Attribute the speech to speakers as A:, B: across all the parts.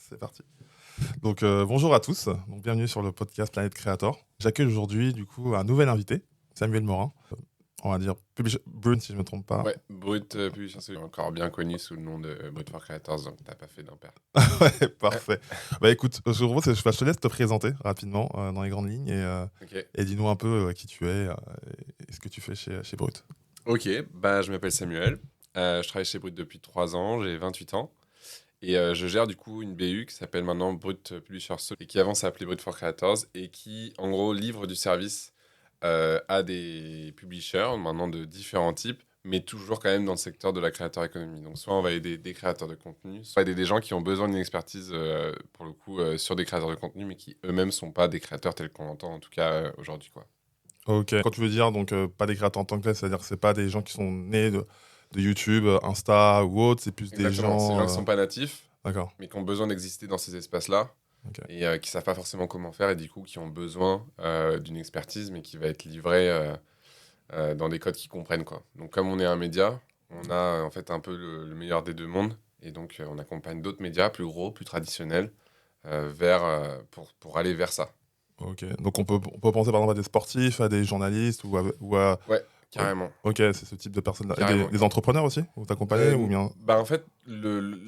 A: C'est parti. Donc bonjour à tous, donc, bienvenue sur le podcast Planète Creator. J'accueille aujourd'hui du coup un nouvel invité, Samuel Morin. On va dire Brut si je ne me trompe pas.
B: Ouais, Brut Publishers, c'est encore bien connu sous le nom de Brut for Creators, donc t'as pas fait d'impair.
A: Ouais, parfait. Bah écoute, je te laisse te présenter rapidement dans les grandes lignes
B: Ok,
A: et dis-nous un peu qui tu es et ce que tu fais chez Brut.
B: ok, bah, je m'appelle Samuel, je travaille chez Brut depuis 3 ans, j'ai 28 ans, et je gère du coup une BU qui s'appelle maintenant Brut Publishers, et qui avant s'appelait Brut for Creators, et qui en gros livre du service à des publishers, maintenant de différents types, mais toujours quand même dans le secteur de la creator economy. Donc soit on va aider des créateurs de contenu, soit aider des gens qui ont besoin d'une expertise pour le coup sur des créateurs de contenu, mais qui eux-mêmes sont pas des créateurs tels qu'on l'entend en tout cas aujourd'hui quoi.
A: Ok. Quand tu veux dire donc pas des créateurs en tant que tel, c'est-à-dire que c'est pas des gens qui sont nés de YouTube, Insta ou autre, c'est plus des
B: Exactement, c'est des
A: gens.
B: gens qui sont pas natifs,
A: D'accord.
B: mais qui ont besoin d'exister dans ces espaces-là
A: Ok.
B: et qui savent pas forcément comment faire et du coup qui ont besoin d'une expertise, mais qui va être livrée dans des codes qu'ils comprennent quoi. Donc comme on est un média, on a en fait un peu le meilleur des deux mondes et donc on accompagne d'autres médias plus gros, plus traditionnels pour aller vers ça.
A: Ok, donc on peut penser par exemple à des sportifs, à des journalistes ou à.
B: Ouais, carrément.
A: Ok, c'est ce type de personnes-là. Et
B: Carrément.
A: des entrepreneurs aussi, vous t'accompagnez ou bien.
B: Bah en fait,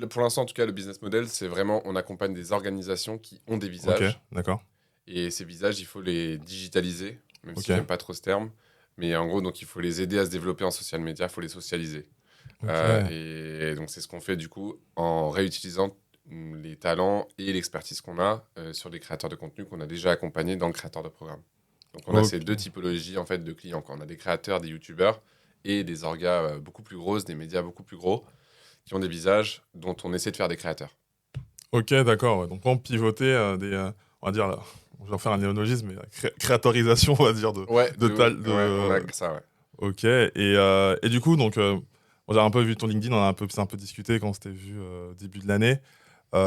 B: pour l'instant en tout cas, le business model, c'est vraiment on accompagne des organisations qui ont des
A: Ok,
B: visages
A: d'accord.
B: et ces visages, il faut les digitaliser, même
A: Ok,
B: si j'aime pas trop ce terme. Mais en gros, donc il faut les aider à se développer en social media, il faut les socialiser.
A: ok,
B: Et donc, c'est ce qu'on fait du coup en réutilisant les talents et l'expertise qu'on a sur des créateurs de contenu qu'on a déjà accompagnés dans le créateur de programme. Donc, on a ces
A: ok.
B: deux typologies en fait de clients, quoi. On a des créateurs, des youtubeurs et des orgas beaucoup plus grosses, des médias beaucoup plus gros qui ont des visages dont on essaie de faire des créateurs.
A: Ok, d'accord. Ouais. Donc on pivoter on va dire, là, je vais refaire un néologisme, mais créatorisation, on va dire, de,
B: Ouais,
A: de tal.
B: ouais, on a ça, ouais.
A: Ok, et du coup, donc, moi, j'ai un peu vu ton LinkedIn, on a un peu discuté quand on s'était vu début de l'année.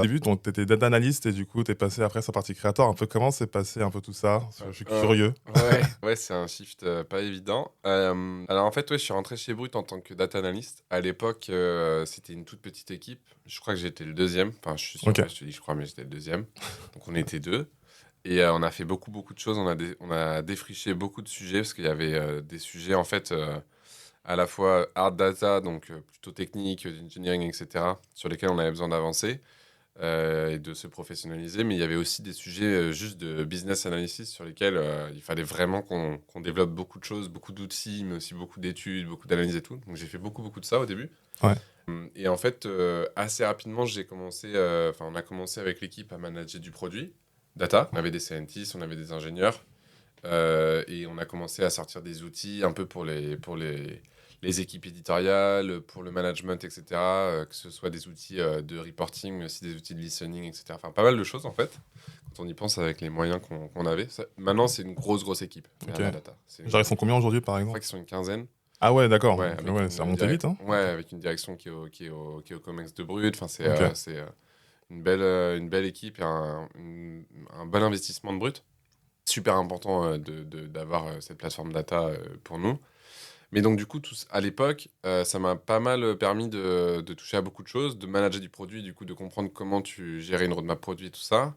A: Début, donc, tu étais data analyst et du coup, tu es passé après sur la partie créateur. Un peu comment s'est passé un peu tout ça? Je suis curieux.
B: Ouais, ouais, c'est un shift pas évident. Alors en fait, ouais, je suis rentré chez Brut en tant que data analyst. À l'époque, c'était une toute petite équipe. Je crois que j'étais le deuxième. Enfin, je suis sûr,
A: Ok,
B: je te dis, je crois, mais j'étais le deuxième. Donc on était deux. Et on a fait beaucoup, beaucoup de choses. On a défriché beaucoup de sujets parce qu'il y avait des sujets en fait à la fois hard data, donc plutôt technique, d'engineering, etc., sur lesquels on avait besoin d'avancer et de se professionnaliser. Mais il y avait aussi des sujets juste de business analysis sur lesquels il fallait vraiment qu'on développe beaucoup de choses, beaucoup d'outils, mais aussi beaucoup d'études, beaucoup d'analyses et tout. Donc j'ai fait beaucoup, beaucoup de ça au début.
A: ouais,
B: Et en fait, assez rapidement, on a commencé avec l'équipe à manager du produit, data. On avait des scientists, on avait des ingénieurs. Et on a commencé à sortir des outils un peu pour les équipes éditoriales, pour le management, etc. Que ce soit des outils de reporting, mais aussi des outils de listening, etc. Enfin, pas mal de choses en fait, quand on y pense avec les moyens qu'on avait. Maintenant, c'est une grosse, grosse équipe
A: ok.
B: derrière la data.
A: Genre, ils sont combien aujourd'hui, par
B: Je crois
A: exemple?
B: qu'ils sont une quinzaine.
A: Ah ouais, d'accord.
B: Ouais,
A: Donc,
B: avec
A: ouais, ça a monté vite, hein?
B: ouais,
A: Ok.
B: avec une direction qui est au Comex de Brut. Enfin,
A: Ok.
B: c'est une belle équipe et un bon investissement de Brut. Super important d'avoir cette plateforme data pour nous. Mais donc, du coup, à l'époque, ça m'a pas mal permis de toucher à beaucoup de choses, de manager du produit, du coup, de comprendre comment tu gérais une roadmap produit et tout ça.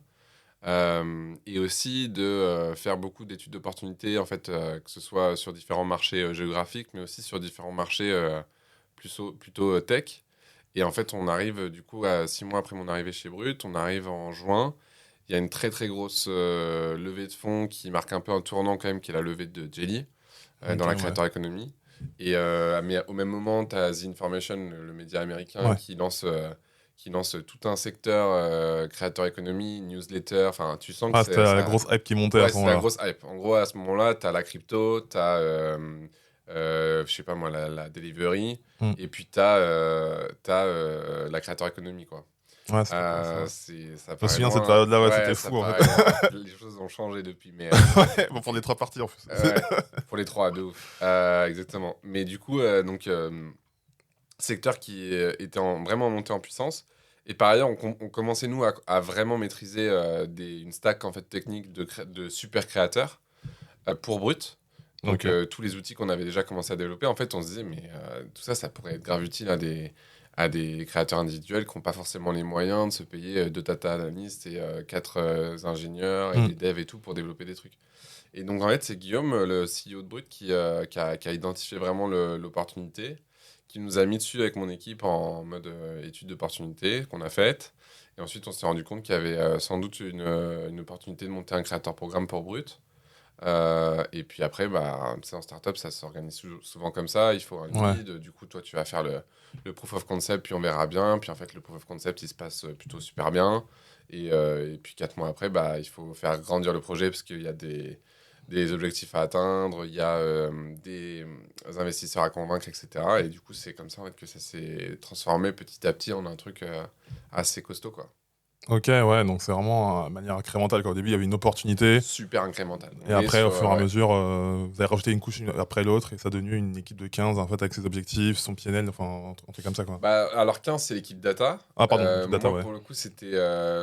B: Et aussi de faire beaucoup d'études d'opportunités, en fait, que ce soit sur différents marchés géographiques, mais aussi sur différents marchés plutôt tech. Et en fait, on arrive, du coup, à 6 mois après mon arrivée chez Brut, on arrive en juin. Il y a une très, très grosse levée de fonds qui marque un peu un tournant, quand même, qui est la levée de Jelly
A: Ok,
B: dans la
A: ouais.
B: creator economy. Et mais au même moment, tu as The Information, le média américain,
A: Ouais.
B: qui lance tout un secteur creator economy, newsletter. Enfin, tu sens que
A: Ah, c'était
B: c'est
A: la
B: ça.
A: grosse hype qui montait à
B: Ouais,
A: ce
B: c'est la
A: moment-là.
B: grosse hype. En gros, à ce moment-là, tu as la crypto, tu as, je sais pas moi, la delivery,
A: Hmm.
B: et puis tu as, la creator economy, quoi.
A: Ouais, c'était pas ça.
B: Ça
A: Je me
B: paraît
A: souviens de cette
B: loin.
A: période-là, ouais, c'était
B: Ouais, ça
A: fou en fait.
B: paraît loin. Les choses ont changé depuis, mais
A: Ouais, bon, pour les
B: depuis.
A: 3 parties en plus.
B: Ouais, pour les trois, de ouf. Exactement. Mais du coup, secteur qui était vraiment monté en puissance. Et par ailleurs, on commençait, nous, à vraiment maîtriser une stack en fait, technique de super créateurs pour Brut. Donc,
A: Ok.
B: tous les outils qu'on avait déjà commencé à développer, en fait, on se disait, mais tout ça, ça pourrait être grave utile à des créateurs individuels qui n'ont pas forcément les moyens de se payer 2 data analysts et 4 ingénieurs et
A: Mm.
B: des devs et tout pour développer des trucs. Et donc, en fait, c'est Guillaume, le CEO de Brut, qui a identifié vraiment l'opportunité, qui nous a mis dessus avec mon équipe en mode étude d'opportunité qu'on a faite. Et ensuite, on s'est rendu compte qu'il y avait sans doute une opportunité de monter un créateur programme pour Brut. Et puis après, bah, tu sais, en startup, ça s'organise souvent comme ça. Il faut un
A: Ouais.
B: lead. Du coup, toi, tu vas faire le proof of concept, puis on verra bien. Puis en fait, le proof of concept, il se passe plutôt super bien. Et puis 4 mois après, bah, il faut faire grandir le projet parce qu'il y a des objectifs à atteindre, il y a des investisseurs à convaincre, etc. Et du coup, c'est comme ça en fait, que ça s'est transformé petit à petit en un truc assez costaud, quoi.
A: Ok, ouais, donc c'est vraiment de manière incrémentale, quoi. Au début, il y avait une opportunité,
B: Super incrémental.
A: et
B: On est
A: après, au
B: sur,
A: fur et à
B: ouais.
A: mesure, vous avez rajouté une couche après l'autre, et ça a devenu une équipe de 15, en fait, avec ses objectifs, son PNL, enfin, un truc comme ça, quoi.
B: Bah, alors 15, c'est l'équipe data.
A: Ah, pardon, l'équipe data,
B: Moi,
A: ouais.
B: pour le coup,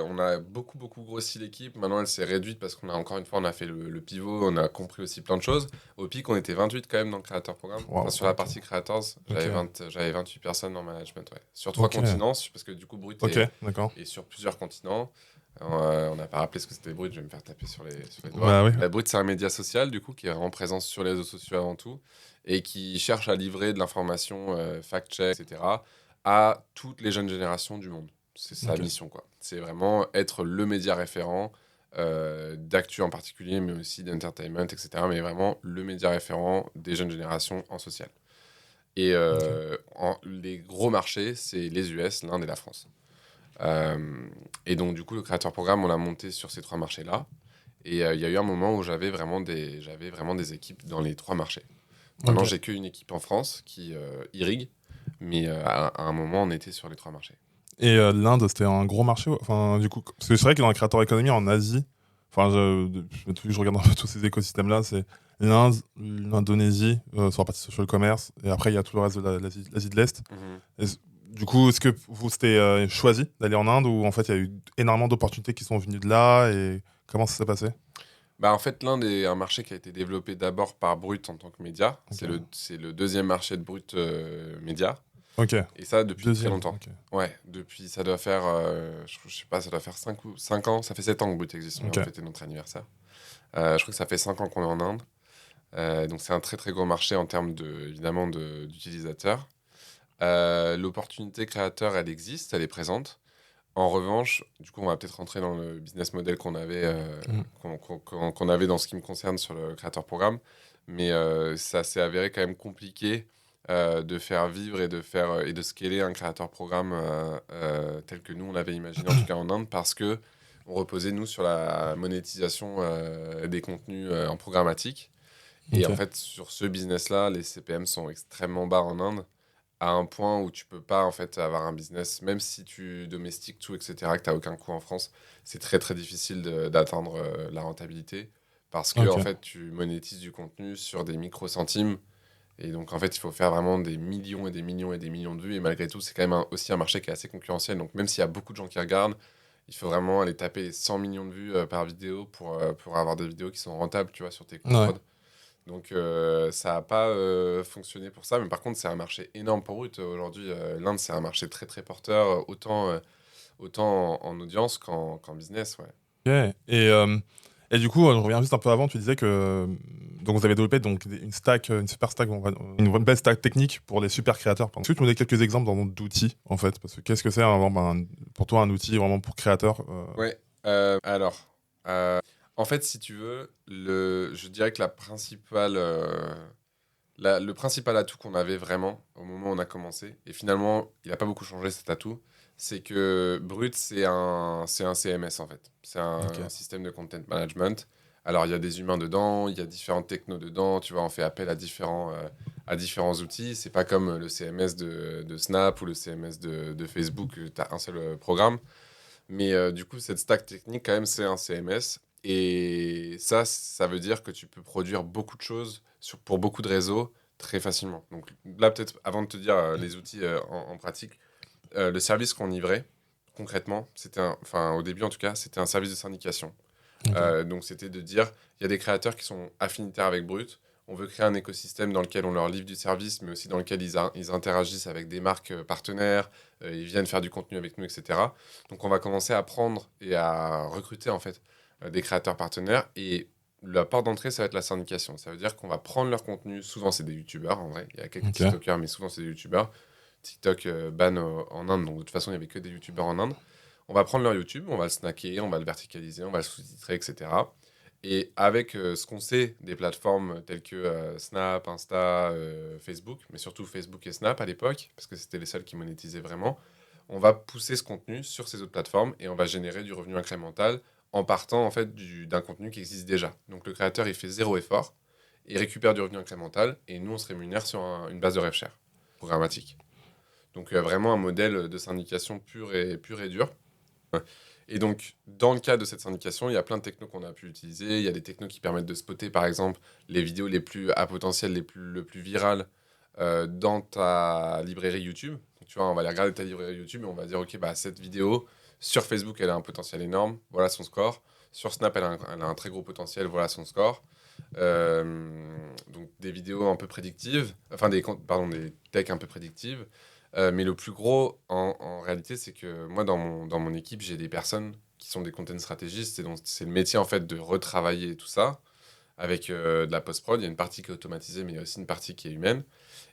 B: on a beaucoup, beaucoup grossi l'équipe. Maintenant, elle s'est réduite parce qu'on a, encore une fois, on a fait le pivot, on a compris aussi plein de choses. Au pic, on était 28 quand même dans le Creator Programme. Enfin,
A: Waouh,
B: sur la
A: ok.
B: partie Creators,
A: Ok,
B: j'avais 28 personnes en management, ouais. Sur 3
A: ok,
B: continents, parce que du coup, Brut
A: ok,
B: est,
A: d'accord.
B: est sur plusieurs continents. On n'a pas rappelé ce que c'était Brut, je vais me faire taper sur les doigts.
A: Bah oui,
B: La Brut, c'est un média social, du coup, qui est en présence sur les réseaux sociaux avant tout, et qui cherche à livrer de l'information fact-check, etc., à toutes les jeunes générations du monde. C'est sa
A: ok.
B: mission, quoi. C'est vraiment être le média référent d'actu en particulier, mais aussi d'entertainment, etc., mais vraiment le média référent des jeunes générations en social. Et
A: Ok.
B: les gros marchés, c'est les US, l'Inde et la France. Euh, et donc, du coup, le créateur programme, on l'a monté sur ces 3 marchés-là. Et il y a eu un moment où j'avais vraiment des équipes dans les 3 marchés. Maintenant,
A: Ok.
B: j'ai qu'une équipe en France qui irrigue, mais à un moment, on était sur les 3 marchés.
A: Et l'Inde, c'était un gros marché, enfin, du coup, parce que c'est vrai que dans le creator economy en Asie, enfin, depuis que je regarde un peu tous ces écosystèmes-là, c'est l'Inde, l'Indonésie, sur la partie social commerce, et après, il y a tout le reste de l'Asie de l'Est.
B: Mhm.
A: Du coup, est-ce que vous c'était choisi d'aller en Inde ou en fait il y a eu énormément d'opportunités qui sont venues de là et comment ça s'est passé?
B: Bah, en fait, l'Inde est un marché qui a été développé d'abord par Brut en tant que média.
A: Ok.
B: C'est le deuxième marché de Brut média.
A: Ok.
B: Et ça, depuis très
A: Deuxième.
B: longtemps.
A: Ok.
B: Ouais, depuis, ça doit faire, je sais pas, ça doit faire 5 ans. Ça fait 7 ans que Brut existe. On vient
A: Ok.
B: de fêter notre anniversaire. Je crois que ça fait 5 ans qu'on est en Inde. Donc, c'est un très, très gros marché en termes, évidemment, d'utilisateurs. L'opportunité créateur, elle existe, elle est présente. En revanche, du coup, on va peut-être rentrer dans le business model qu'on avait,
A: Mm.
B: qu'on avait dans ce qui me concerne sur le créateur programme. Mais ça s'est avéré quand même compliqué de faire vivre et de scaler un créateur programme tel que nous, on l'avait imaginé, en tout cas en Inde, parce que on reposait, nous, sur la monétisation des contenus en programmatique. Et en
A: Ok.
B: fait, sur ce business-là, les CPM sont extrêmement bas en Inde à un point où tu peux pas en fait avoir un business, même si tu domestiques tout, etc., que tu n'as aucun coût en France, c'est très très difficile d'atteindre la rentabilité parce que en
A: Ok.
B: fait tu monétises du contenu sur des micro-centimes et donc en fait il faut faire vraiment des millions et des millions et des millions de vues et malgré tout c'est quand même aussi un marché qui est assez concurrentiel donc même s'il y a beaucoup de gens qui regardent, il faut vraiment aller taper les 100 millions de vues par vidéo pour avoir des vidéos qui sont rentables, tu vois, sur tes coûts de
A: Ouais.
B: prod. Donc ça n'a pas fonctionné pour ça, mais par contre c'est un marché énorme pour Brut. Aujourd'hui, l'Inde c'est un marché très très porteur, autant en audience qu'en business, ouais.
A: Ok. Et du coup, je reviens juste un peu avant, tu disais que donc vous avez développé donc une stack, une super stack, une belle stack technique pour les super créateurs. Est-ce que tu nous donnes quelques exemples d'outils en fait? Parce que qu'est-ce que c'est vraiment, pour toi un outil vraiment pour créateurs
B: Ouais, alors, euh, en fait si tu veux, je dirais que le principal atout qu'on avait vraiment au moment où on a commencé, et finalement il n'a pas beaucoup changé cet atout, c'est que Brut c'est un CMS en fait. C'est
A: Ok.
B: un système de content management. Alors il y a des humains dedans, il y a différentes technos dedans, tu vois, on fait appel à différents outils. C'est pas comme le CMS de Snap ou le CMS de Facebook, tu as un seul programme. Mais du coup, cette stack technique, quand même, c'est un CMS. Et ça veut dire que tu peux produire beaucoup de choses pour beaucoup de réseaux très facilement. Donc là, peut-être, avant de te dire les outils en pratique, le service qu'on livrait, concrètement, enfin, au début en tout cas, c'était un service de syndication.
A: Ok.
B: Donc c'était de dire, il y a des créateurs qui sont affinitaires avec Brut, On veut créer un écosystème dans lequel on leur livre du service, mais aussi dans lequel ils interagissent avec des marques partenaires, ils viennent faire du contenu avec nous, etc. Donc on va commencer à prendre et à recruter en fait des créateurs partenaires. Et la porte d'entrée, ça va être la syndication. Ça veut dire qu'on va prendre leur contenu. Souvent, c'est des youtubeurs en vrai. Il y a quelques
A: Ok.
B: TikTokers, mais souvent, c'est des youtubeurs. TikTok ban en Inde, donc de toute façon, il n'y avait que des youtubeurs en Inde. On va prendre leur YouTube, on va le snacker, on va le verticaliser, on va le sous-titrer, etc. Et avec ce qu'on sait des plateformes telles que Snap, Insta, Facebook, mais surtout Facebook et Snap à l'époque, parce que c'était les seuls qui monétisaient vraiment, on va pousser ce contenu sur ces autres plateformes et on va générer du revenu incrémental en partant en fait d'un contenu qui existe déjà. Donc le créateur, il fait zéro effort, il récupère du revenu incrémental et nous, on se rémunère sur une base de rev share programmatique. Donc vraiment un modèle de syndication pur et dur. Et donc, dans le cadre de cette syndication, il y a plein de technos qu'on a pu utiliser. Il y a des technos qui permettent de spotter, par exemple, les vidéos les plus à potentiel, le plus virales dans ta librairie YouTube. Donc, tu vois, on va aller regarder ta librairie YouTube et on va dire, OK, bah, cette vidéo, sur Facebook, elle a un potentiel énorme, voilà son score. Sur Snap, elle a un très gros potentiel, voilà son score. Donc, des vidéos un peu prédictives, enfin, des techs un peu prédictives. Mais le plus gros, en réalité, c'est que moi, dans mon équipe, j'ai des personnes qui sont des content stratégistes. Et donc, c'est le métier, en fait, de retravailler tout ça avec de la post-prod. Il y a une partie qui est automatisée, mais il y a aussi une partie qui est humaine.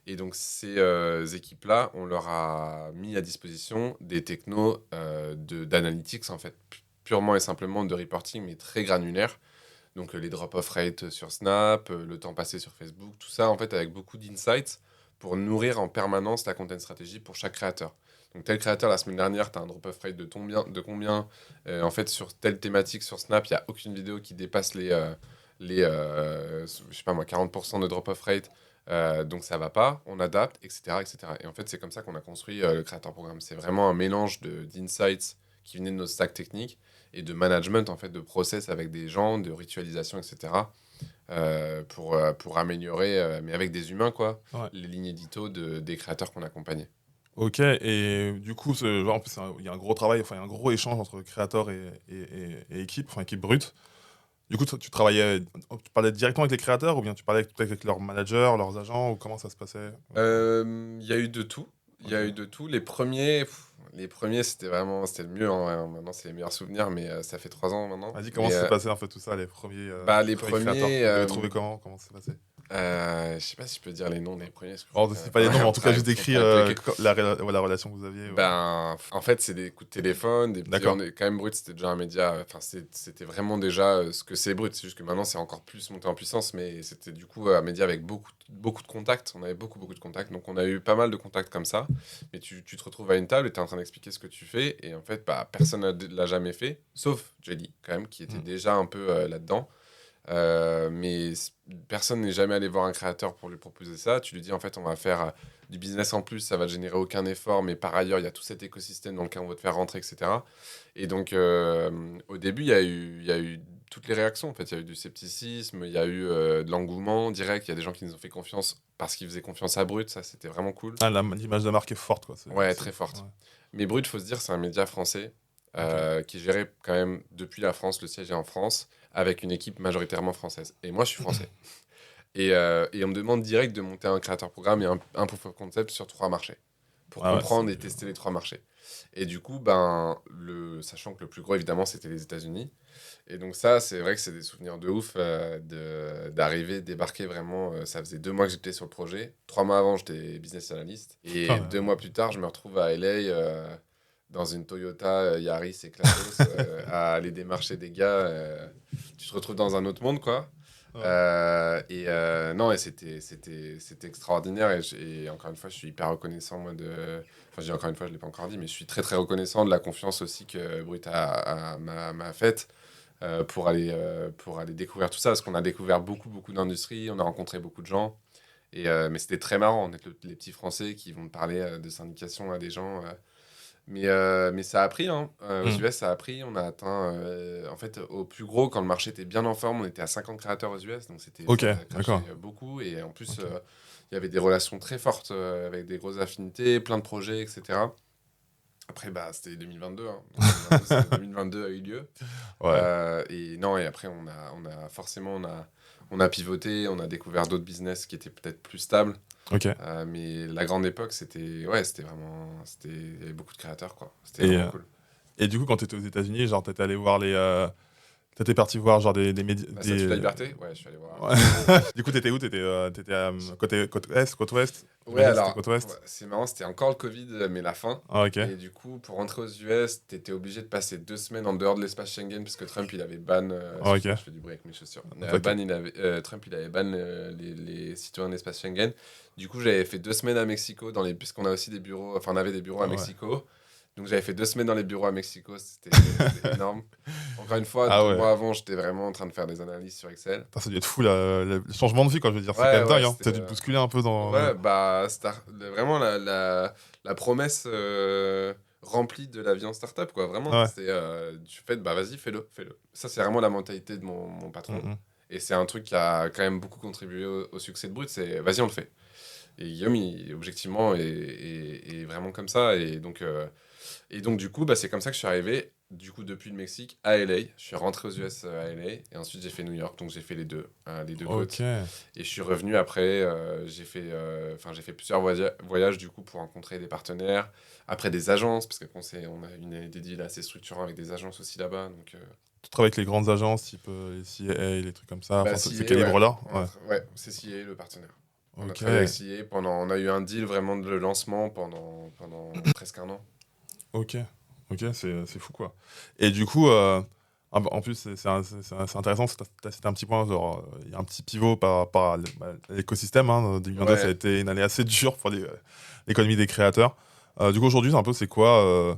B: Et donc, ces équipes-là, on leur a mis à disposition des technos d'analytics, en fait, purement et simplement de reporting, mais très granulaires. Donc, les drop-off rates sur Snap, le temps passé sur Facebook, tout ça, en fait, avec beaucoup d'insights pour nourrir en permanence la content stratégie pour chaque créateur. Donc, tel créateur, la semaine dernière, tu as un drop-off rate de combien en fait, sur telle thématique sur Snap, il n'y a aucune vidéo qui dépasse je sais pas moi, 40% de drop-off rate. Donc, ça va pas, on adapte, etc. etc. Et en fait, c'est comme ça qu'on a construit le créateur programme. C'est vraiment un mélange d'insights qui venaient de nos stacks techniques et de management, en fait, de process avec des gens, de ritualisation, etc. Pour améliorer, mais avec des humains, quoi,
A: Ouais.
B: les lignes édito des créateurs qu'on accompagnait.
A: Ok, et du coup, genre, en plus, il y a un gros travail, enfin, il y a un gros échange entre créateur et équipe, enfin, équipe brute. Du coup, tu travaillais, tu parlais directement avec les créateurs ou bien tu parlais avec leurs managers, leurs agents, ou comment ça se passait?
B: Il y a eu de tout. Il y a
A: Ok.
B: eu de tout. Les premiers c'était le mieux, hein. Maintenant, c'est les meilleurs souvenirs, mais ça fait 3 ans maintenant.
A: Vas-y, comment
B: Mais
A: ça s'est passé, en fait, tout ça,
B: bah, les
A: les premiers créateurs?
B: premiers,
A: Vous les avez trouvés comment? Comment ça s'est passé?
B: je sais pas si je peux dire les noms des premiers, parce que je
A: Alors,
B: crois
A: c'est
B: qu'on
A: pas les noms, mais en
B: on
A: tout cas,
B: travaille,
A: juste
B: on
A: décrire
B: travaille peu avec eux.
A: la relation que vous aviez.
B: Ben, en fait, c'est des coups de téléphone,
A: D'accord.
B: quand même, Brut, c'était déjà un média. Enfin, c'était vraiment déjà ce que c'est Brut. C'est juste que maintenant, c'est encore plus monté en puissance, mais c'était du coup un média avec beaucoup de contacts. On avait beaucoup de contacts. Donc, on a eu pas mal de contacts comme ça. Mais tu te retrouves à une table et tu es en train d'expliquer ce que tu fais. Et en fait, bah, personne ne l'a jamais fait, sauf Jelly, quand même, qui était
A: Mm.
B: déjà un peu là-dedans. Mais personne n'est jamais allé voir un créateur pour lui proposer ça. Tu lui dis, en fait, on va faire du business en plus, ça va générer aucun effort, mais par ailleurs, il y a tout cet écosystème dans lequel on va te faire rentrer, etc. Et donc, au début, il y a eu toutes les réactions. En fait, il y a eu du scepticisme, il y a eu de l'engouement direct. Il y a des gens qui nous ont fait confiance parce qu'ils faisaient confiance à Brut. Ça, c'était vraiment cool.
A: Ah, l'image de marque est forte, quoi.
B: Ouais, très forte.
A: Ouais.
B: Mais Brut, faut se dire, c'est un média français
A: Ok.
B: qui est géré quand même depuis la France. Le siège est en France, avec une équipe majoritairement française. Et moi, je suis français. Et on me demande direct de monter un créateur programme et un proof of concept sur 3 marchés pour
A: Ah ouais,
B: comprendre et tester les 3 marchés. Et du coup, ben, sachant que le plus gros, évidemment, c'était les États-Unis. Et donc, ça, c'est vrai que c'est des souvenirs de ouf d'arriver, débarquer vraiment. Ça faisait 2 mois que j'étais sur le projet. 3 mois avant, j'étais business analyst. Et
A: Putain,
B: 2 mois plus tard, je me retrouve à LA dans une Toyota Yaris et Klatos à aller démarcher des gars. Tu te retrouves dans un autre monde, quoi.
A: ouais.
B: Non, et c'était extraordinaire. Et encore une fois, je suis hyper reconnaissant, moi, enfin, je dis encore une fois, je ne l'ai pas encore dit, mais je suis très, très reconnaissant de la confiance aussi que Brut m'a faite pour aller découvrir tout ça. Parce qu'on a découvert beaucoup d'industries, on a rencontré beaucoup de gens. Mais c'était très marrant d'être les petits Français qui vont parler de syndication à des gens. Mais ça a pris, hein. Aux
A: Mm.
B: US, ça a pris. On a atteint, en fait, au plus gros, quand le marché était bien en forme, on était à 50 créateurs aux US. Donc,
A: Ok,
B: ça a crashé
A: d'accord.
B: beaucoup. Et en plus,
A: Ok.
B: il y avait des relations très fortes avec des grosses affinités, plein de projets, etc. Après, bah, c'était 2022. Hein. Donc, 2022 a eu lieu.
A: Ouais.
B: Et non, et après, on a forcément, On a pivoté, on a découvert d'autres business qui étaient peut-être plus stables.
A: Ok.
B: Mais la grande époque, c'était vraiment. Il y avait beaucoup de créateurs, quoi. C'était
A: Et,
B: vraiment cool.
A: et du coup, quand tu étais aux États-Unis, genre, t'étais allé voir t'étais parti voir genre des médias.
B: La Statue de la Liberté? Ouais, je suis allé voir.
A: Ouais. Du coup, t'étais où? T'étais côte est, côte ouest?
B: Ouais,
A: J'imagine que c'était
B: alors,
A: côte
B: ouais,
A: ouest.
B: c'est marrant, c'était encore le Covid, mais la fin.
A: Ah, ok.
B: Et du coup, pour rentrer aux US, t'étais obligé de passer 2 semaines en dehors de l'espace Schengen, parce que Trump, il avait ban.
A: Ah, ok.
B: Excuse-moi, je fais du bruit avec mes chaussures.
A: T'inquiète.
B: Trump, il avait ban les citoyens de l'espace Schengen. Du coup, j'avais fait 2 semaines à Mexico, puisqu'on a aussi des bureaux, enfin, on avait des bureaux à
A: Ah, ouais.
B: Mexico. Donc, j'avais fait 2 semaines dans les bureaux à Mexico, c'était énorme. Encore une fois,
A: Ah,
B: 2 mois
A: ouais.
B: avant, j'étais vraiment en train de faire des analyses sur Excel.
A: Putain, ça a dû être fou, le changement de vie, quoi. Je veux dire, c'est quand
B: Ouais,
A: même
B: ouais,
A: dingue, hein.
B: c'était.
A: T'as dû te bousculer un peu dans.
B: Ouais, bah, vraiment la promesse remplie de la vie en startup, quoi. Vraiment,
A: Ouais.
B: c'est tu fais, bah vas-y, fais-le, fais-le. Ça, c'est vraiment la mentalité de mon patron.
A: Mhm.
B: Et c'est un truc qui a quand même beaucoup contribué au succès de Brut, c'est vas-y, on le fait. Et Guillaume, objectivement, est vraiment comme ça. Et donc, du coup, bah, c'est comme ça que je suis arrivé, du coup, depuis le Mexique à LA. Je suis rentré aux US à LA, et ensuite j'ai fait New York, donc j'ai fait les deux
A: Ok.
B: côtes. Et je suis revenu après, j'ai fait plusieurs voyages, du coup, pour rencontrer des partenaires, après des agences, parce qu'on a des deals assez structurants avec des agences aussi là-bas. Donc,
A: Tu travailles avec les grandes agences, type les CAA, les trucs comme ça.
B: bah,
A: Enfin, ces
B: CA, ouais.
A: calibres-là. Ouais.
B: Ouais, c'est CA, le partenaire. On a
A: Ok.
B: travaillé avec CA on a eu un deal vraiment de lancement pendant presque un an.
A: Ok. Ok, c'est fou, quoi. Et du coup, ah bah, en plus, c'est intéressant, t'as cité un petit point, genre, il y a un petit pivot par rapport à l'écosystème. Hein. 2022, ça a
B: Ouais.
A: été une année assez dure pour l'économie des créateurs. Du coup, aujourd'hui, c'est quoi euh,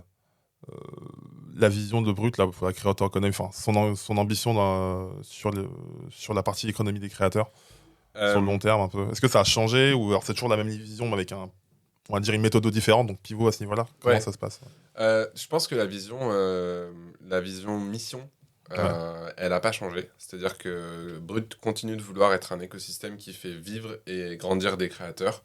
A: la vision de Brut là, pour la créateur économie, enfin, son ambition sur la partie économie des créateurs, sur le long
B: Euh,
A: terme un peu. Est-ce que ça a changé ou alors c'est toujours la même vision mais avec on va dire une méthode différente, donc pivot à ce niveau-là? Comment
B: ouais.
A: ça se passe?
B: Je pense que la vision mission,
A: Ouais.
B: elle n'a pas changé. C'est-à-dire que Brut continue de vouloir être un écosystème qui fait vivre et grandir des créateurs.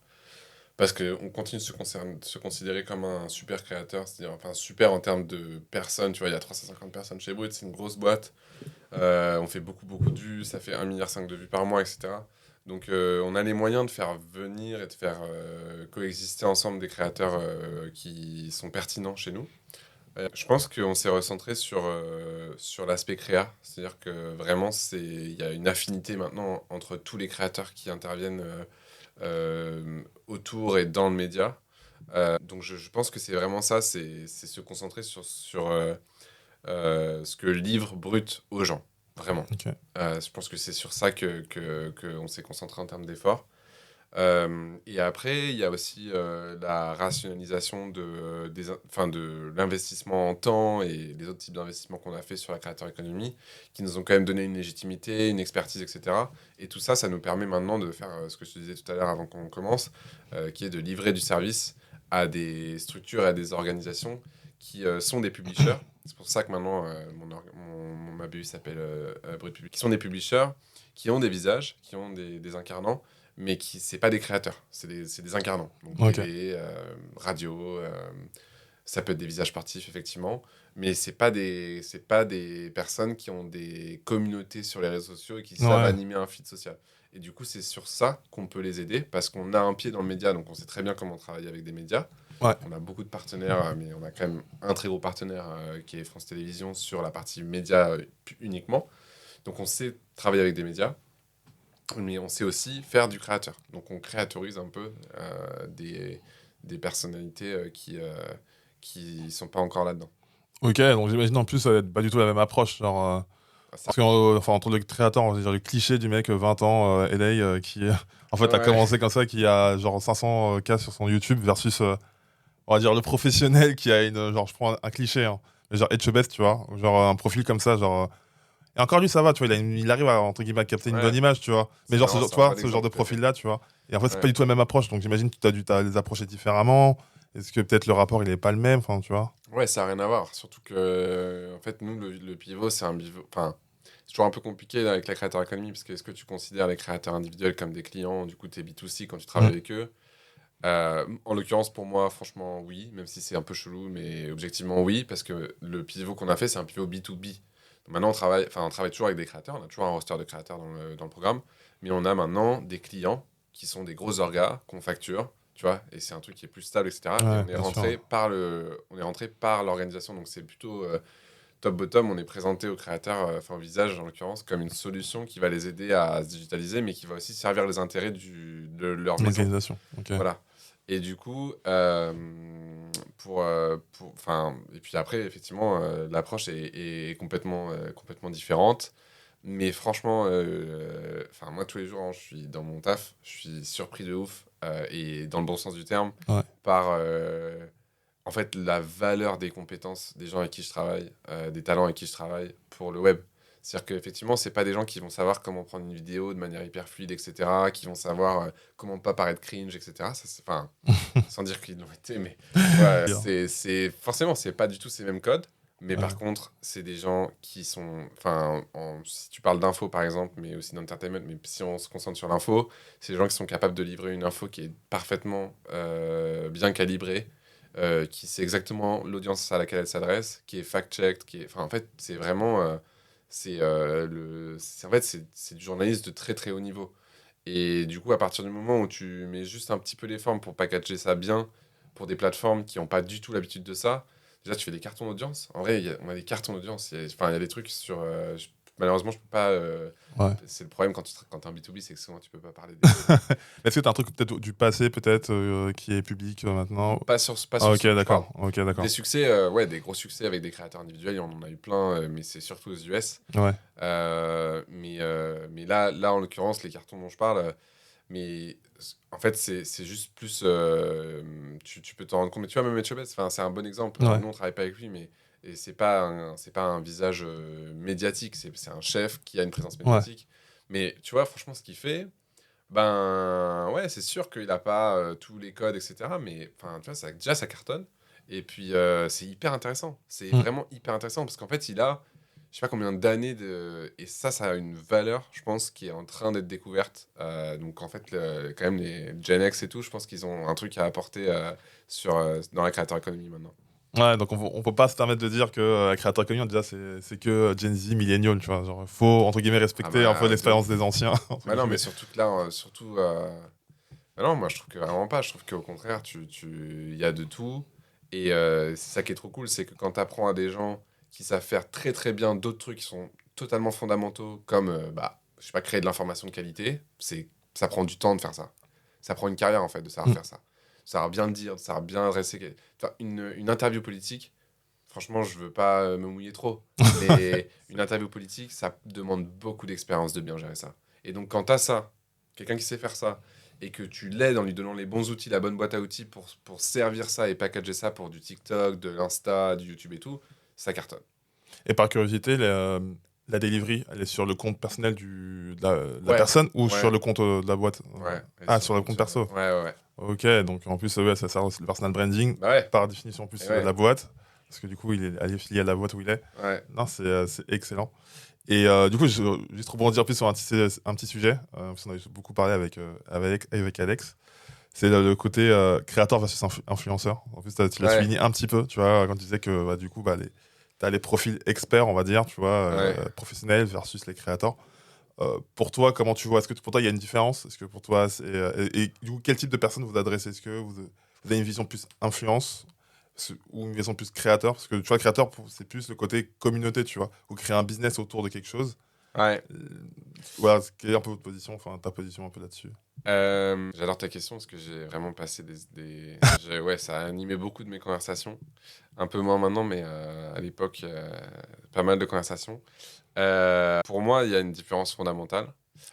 B: Parce qu'on continue de se considérer comme un super créateur, c'est-à-dire enfin super en termes de personnes. Tu vois, il y a 350 personnes chez Brut, c'est une grosse boîte. On fait beaucoup, beaucoup de vues, ça fait 1,5 milliard de vues par mois, etc. Donc on a les moyens de faire venir et de faire coexister ensemble des créateurs qui sont pertinents chez nous. Je pense qu'on s'est recentré sur l'aspect créa. C'est-à-dire que vraiment, il y a une affinité maintenant entre tous les créateurs qui interviennent autour et dans le média. Donc je pense que c'est vraiment ça, c'est se concentrer sur ce que livre Brut aux gens, vraiment.
A: Ok.
B: Je pense que c'est sur ça que on s'est concentré en termes d'efforts. Et après, il y a aussi la rationalisation de l'investissement en temps et les autres types d'investissements qu'on a fait sur la créateur économie, qui nous ont quand même donné une légitimité, une expertise, etc. Et tout ça, ça nous permet maintenant de faire ce que je te disais tout à l'heure avant qu'on commence, qui est de livrer du service à des structures et à des organisations qui sont des publishers. C'est pour ça que maintenant, mon ABU s'appelle Brut Public. Qui sont des publishers, qui ont des visages, qui ont des incarnants, mais c'est pas des créateurs, c'est des incarnants. Donc
A: Ok.
B: télé, radio, ça peut être des visages sportifs effectivement, mais c'est pas des personnes qui ont des communautés sur les réseaux sociaux et qui savent
A: Ouais.
B: animer un feed social. Et du coup, c'est sur ça qu'on peut les aider parce qu'on a un pied dans le média, donc on sait très bien comment travailler avec des médias.
A: Ouais.
B: On a beaucoup de partenaires, mais on a quand même un très gros partenaire qui est France Télévisions sur la partie média uniquement. Donc on sait travailler avec des médias, mais on sait aussi faire du créateur. Donc on créatorise un peu des personnalités qui sont pas encore là-dedans.
A: Ok, donc j'imagine en plus ça va être pas du tout la même approche, genre.
B: Ah, ça-
A: Parce que, enfin, entre le créateur, on va dire le cliché du mec 20 ans, LA, qui en fait a
B: Ouais,
A: commencé comme ça, qui a genre 500 K sur son YouTube versus, on va dire le professionnel qui a genre je prends un cliché, hein, mais genre Etchebest, tu vois, genre un profil comme ça, genre. Et encore lui, ça va, tu vois, il arrive à, entre guillemets, à capter une
B: ouais.
A: bonne image, tu vois. Mais
B: C'est
A: genre,
B: marrant,
A: tu
B: c'est un
A: vois,
B: bon
A: ce genre de
B: exemple que t'as.
A: profil-là, tu vois. Et en fait, c'est pas
B: Ouais.
A: du tout la même approche, donc j'imagine que t'as les approcher différemment. Est-ce que peut-être le rapport, il est pas le même, enfin, tu vois.
B: Ouais, ça n'a rien à voir. Surtout que, en fait, nous, le pivot, c'est un pivot. Enfin, c'est toujours un peu compliqué là, avec la créateur économie, parce que est-ce que tu considères les créateurs individuels comme des clients, du coup, tu es B2C quand tu travailles
A: Mm.
B: avec eux. En l'occurrence, pour moi, franchement, oui, même si c'est un peu chelou, mais objectivement, oui, parce que le pivot qu'on a fait, c'est un pivot B2B. Maintenant, on travaille toujours avec des créateurs, on a toujours un roster de créateurs dans le programme, mais on a maintenant des clients qui sont des gros orgas qu'on facture, tu vois, et c'est un truc qui est plus stable, etc. Et
A: Ouais,
B: on est
A: bien sûr.
B: rentré par l'organisation, donc c'est plutôt top-bottom, on est présenté aux créateurs, enfin au visage en l'occurrence, comme une solution qui va les aider à se digitaliser, mais qui va aussi servir les intérêts de leur maison.
A: L'organisation. Ok.
B: Voilà. Et du coup, et puis après, effectivement, l'approche est complètement différente. Mais franchement, moi, tous les jours, hein, je suis dans mon taf, je suis surpris de ouf, et dans le bon sens du terme,
A: Ouais.
B: par en fait, la valeur des compétences des gens avec qui je travaille, des talents avec qui je travaille pour le web. C'est-à-dire qu'effectivement, c'est pas des gens qui vont savoir comment prendre une vidéo de manière hyper fluide, etc., qui vont savoir comment pas paraître cringe, etc. Enfin, sans dire qu'ils l'ont été, mais ouais,
A: Bien.
B: forcément, c'est pas du tout ces mêmes codes. Mais
A: Ouais.
B: par contre, c'est des gens qui sont. Enfin, si tu parles d'info, par exemple, mais aussi d'entertainment, mais si on se concentre sur l'info, c'est des gens qui sont capables de livrer une info qui est parfaitement bien calibrée, qui sait exactement l'audience à laquelle elle s'adresse, qui est fact-checked, Enfin, en fait, c'est vraiment. En fait, c'est du journalisme de très très haut niveau. Et du coup, à partir du moment où tu mets juste un petit peu les formes pour packager ça bien pour des plateformes qui n'ont pas du tout l'habitude de ça, déjà tu fais des cartons d'audience. En vrai, on a des cartons d'audience. Enfin, il y a des trucs sur. Malheureusement, je peux pas.
A: Ouais.
B: C'est le problème quand tu es en B2B, c'est que souvent tu peux pas parler des.
A: Est-ce que tu as un truc peut-être du passé peut-être qui est public maintenant?
B: Pas
A: Ah,
B: sur
A: ok,
B: ce dont je parle.
A: d'accord. Ok,
B: Des
A: d'accord.
B: succès, ouais, des gros succès avec des créateurs individuels, on en a eu plein, mais c'est surtout aux US.
A: Ouais.
B: Mais là, en l'occurrence, les cartons dont je parle, mais en fait, c'est juste plus. Tu peux t'en rendre compte. Mais tu vois, même Etchebest, enfin, c'est un bon exemple.
A: Ouais.
B: Nous, on travaille pas avec lui, mais et c'est pas un visage médiatique. C'est un chef qui a une présence
A: Ouais.
B: médiatique. Mais tu vois, franchement, ce qu'il fait, ben ouais, c'est sûr qu'il a pas tous les codes, etc. Mais enfin, tu vois, déjà, ça cartonne. Et puis, c'est hyper intéressant. C'est
A: Mm.
B: vraiment hyper intéressant parce qu'en fait, il a, je sais pas combien d'années de. Et ça a une valeur, je pense, qui est en train d'être découverte. Donc, en fait, quand même, les Gen X et tout, je pense qu'ils ont un truc à apporter dans la creator economy maintenant.
A: Ouais, donc on peut pas se permettre de dire que créateur economy, déjà, c'est que Gen Z, millennial, tu vois. Genre, faut, entre guillemets,
B: Ah
A: respecter un peu
B: bah, de
A: l'expérience des
B: ouf.
A: anciens, entre
B: Bah non, mais
A: guillemets.
B: surtout que là, surtout. Bah non, moi je trouve que vraiment pas. Je trouve qu'au contraire, il y a de tout. Et c'est ça qui est trop cool, c'est que quand tu apprends à des gens qui savent faire très très bien d'autres trucs qui sont totalement fondamentaux, comme je sais pas, créer de l'information de qualité, ça prend du temps de faire ça. Ça prend une carrière en fait de savoir
A: Mm.
B: faire ça. De savoir bien le dire, de savoir bien adresser. Enfin, une interview politique, franchement, je veux pas me mouiller trop. Mais une interview politique, ça demande beaucoup d'expérience de bien gérer ça. Et donc quand tu as ça, quelqu'un qui sait faire ça, et que tu l'aides en lui donnant les bons outils, la bonne boîte à outils pour servir ça et packager ça pour du TikTok, de l'Insta, du YouTube et tout, ça cartonne.
A: Et par curiosité, la delivery, elle est sur le compte personnel de la
B: Ouais,
A: personne ou sur
B: ouais,
A: le compte de la boîte?
B: ouais. Et
A: Ah, sur le compte perso.
B: Ouais, ouais, ouais.
A: Ok, donc en plus, ouais, ça sert aussi le personal branding,
B: Bah ouais,
A: par définition, en
B: et
A: plus,
B: ouais,
A: la boîte, parce que du coup, il est affilié à la boîte où il est.
B: ouais.
A: Non, c'est excellent. Et du coup, juste rebondir plus sur un petit sujet, parce qu'on a beaucoup parlé avec Alex. C'est le côté créateur versus influenceur. En plus, tu l'as
B: Ouais,
A: souligné un petit peu, tu vois, quand tu disais que du coup, tu as les profils experts, on va dire, tu vois,
B: ouais.
A: professionnels versus les créateurs. Pour toi, comment tu vois? Est-ce que pour toi, il y a une différence? Est-ce que pour toi, et du coup, quel type de personnes vous adressez? Est-ce que vous avez une vision plus influence ou une vision plus créateur? Parce que tu vois, créateur, c'est plus le côté communauté, tu vois, ou créer un business autour de quelque chose.
B: Ouais.
A: Voilà, quelle est un peu votre position, enfin ta position un peu là-dessus?
B: J'adore ta question parce que j'ai vraiment passé ouais, ça a animé beaucoup de mes conversations. Un peu moins maintenant, mais à l'époque, pas mal de conversations. Pour moi, il y a une différence fondamentale,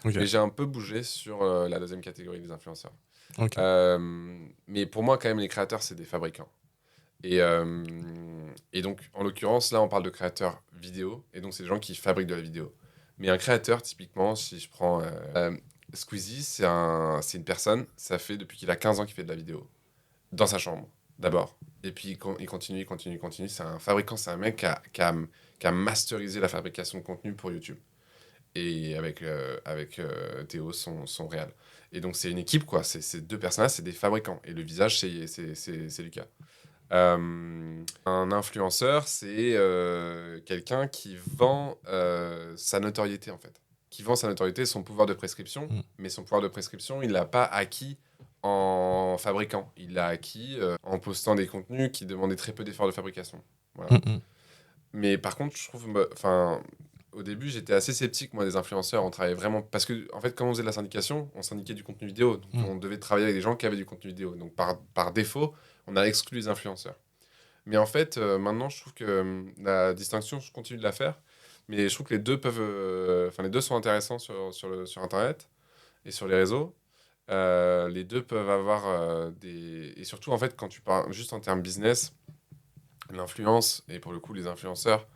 A: Ok,
B: mais j'ai un peu bougé sur la deuxième catégorie des influenceurs.
A: ok,
B: Mais pour moi, quand même, les créateurs, c'est des fabricants. Et, et donc, en l'occurrence, là, on parle de créateurs vidéo, et donc c'est des gens qui fabriquent de la vidéo. Mais un créateur, typiquement, si je prends Squeezie, c'est une personne, ça fait depuis qu'il a 15 ans qu'il fait de la vidéo, dans sa chambre, d'abord. Et puis il continue, il continue, il continue. C'est un fabricant, c'est un mec qui a masterisé la fabrication de contenu pour YouTube. Et avec Théo, son réal. Et donc c'est une équipe, quoi. Ces deux personnes-là, c'est des fabricants. Et le visage, c'est Lucas. Un influenceur, c'est quelqu'un qui vend sa notoriété, en fait. Qui vend sa notoriété, son pouvoir de prescription.
A: Mm.
B: Mais son pouvoir de prescription, il l'a pas acquis en fabriquant. Il l'a acquis en postant des contenus qui demandaient très peu d'efforts de fabrication. Voilà. Mais par contre, je trouve... Enfin, au début, j'étais assez sceptique, moi, des influenceurs. On travaillait vraiment... Parce que, en fait, quand on faisait de la syndication, on syndiquait du contenu vidéo. Donc, on devait travailler avec des gens qui avaient du contenu vidéo. Donc, par défaut, on a exclu les influenceurs. Mais en fait, maintenant, je trouve que la distinction, je continue de la faire. Mais je trouve que les deux peuvent... Enfin, les deux sont intéressants sur Internet et sur les réseaux. Les deux peuvent avoir des... Et surtout, en fait, quand tu parles juste en termes business, l'influence, et pour le coup, les influenceurs,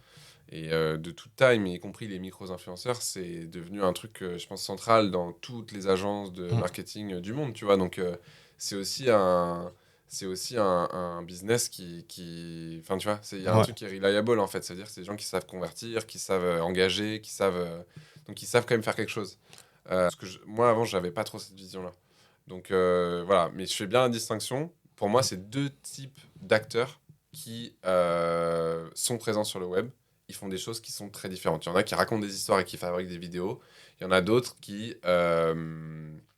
B: et de toute taille, mais y compris les micro-influenceurs, c'est devenu un truc, je pense, central dans toutes les agences de marketing du monde, tu vois. Donc, c'est aussi un... C'est aussi un business qui... Enfin, tu vois, il y a un truc qui est reliable, en fait. C'est-à-dire que c'est des gens qui savent convertir, qui savent engager, qui savent... Donc, ils savent quand même faire quelque chose. Parce que moi, avant, j'avais pas trop cette vision-là. Donc, voilà. Mais je fais bien la distinction. Pour moi, c'est deux types d'acteurs qui sont présents sur le web. Ils font des choses qui sont très différentes. Il y en a qui racontent des histoires et qui fabriquent des vidéos. Il y en a d'autres qui,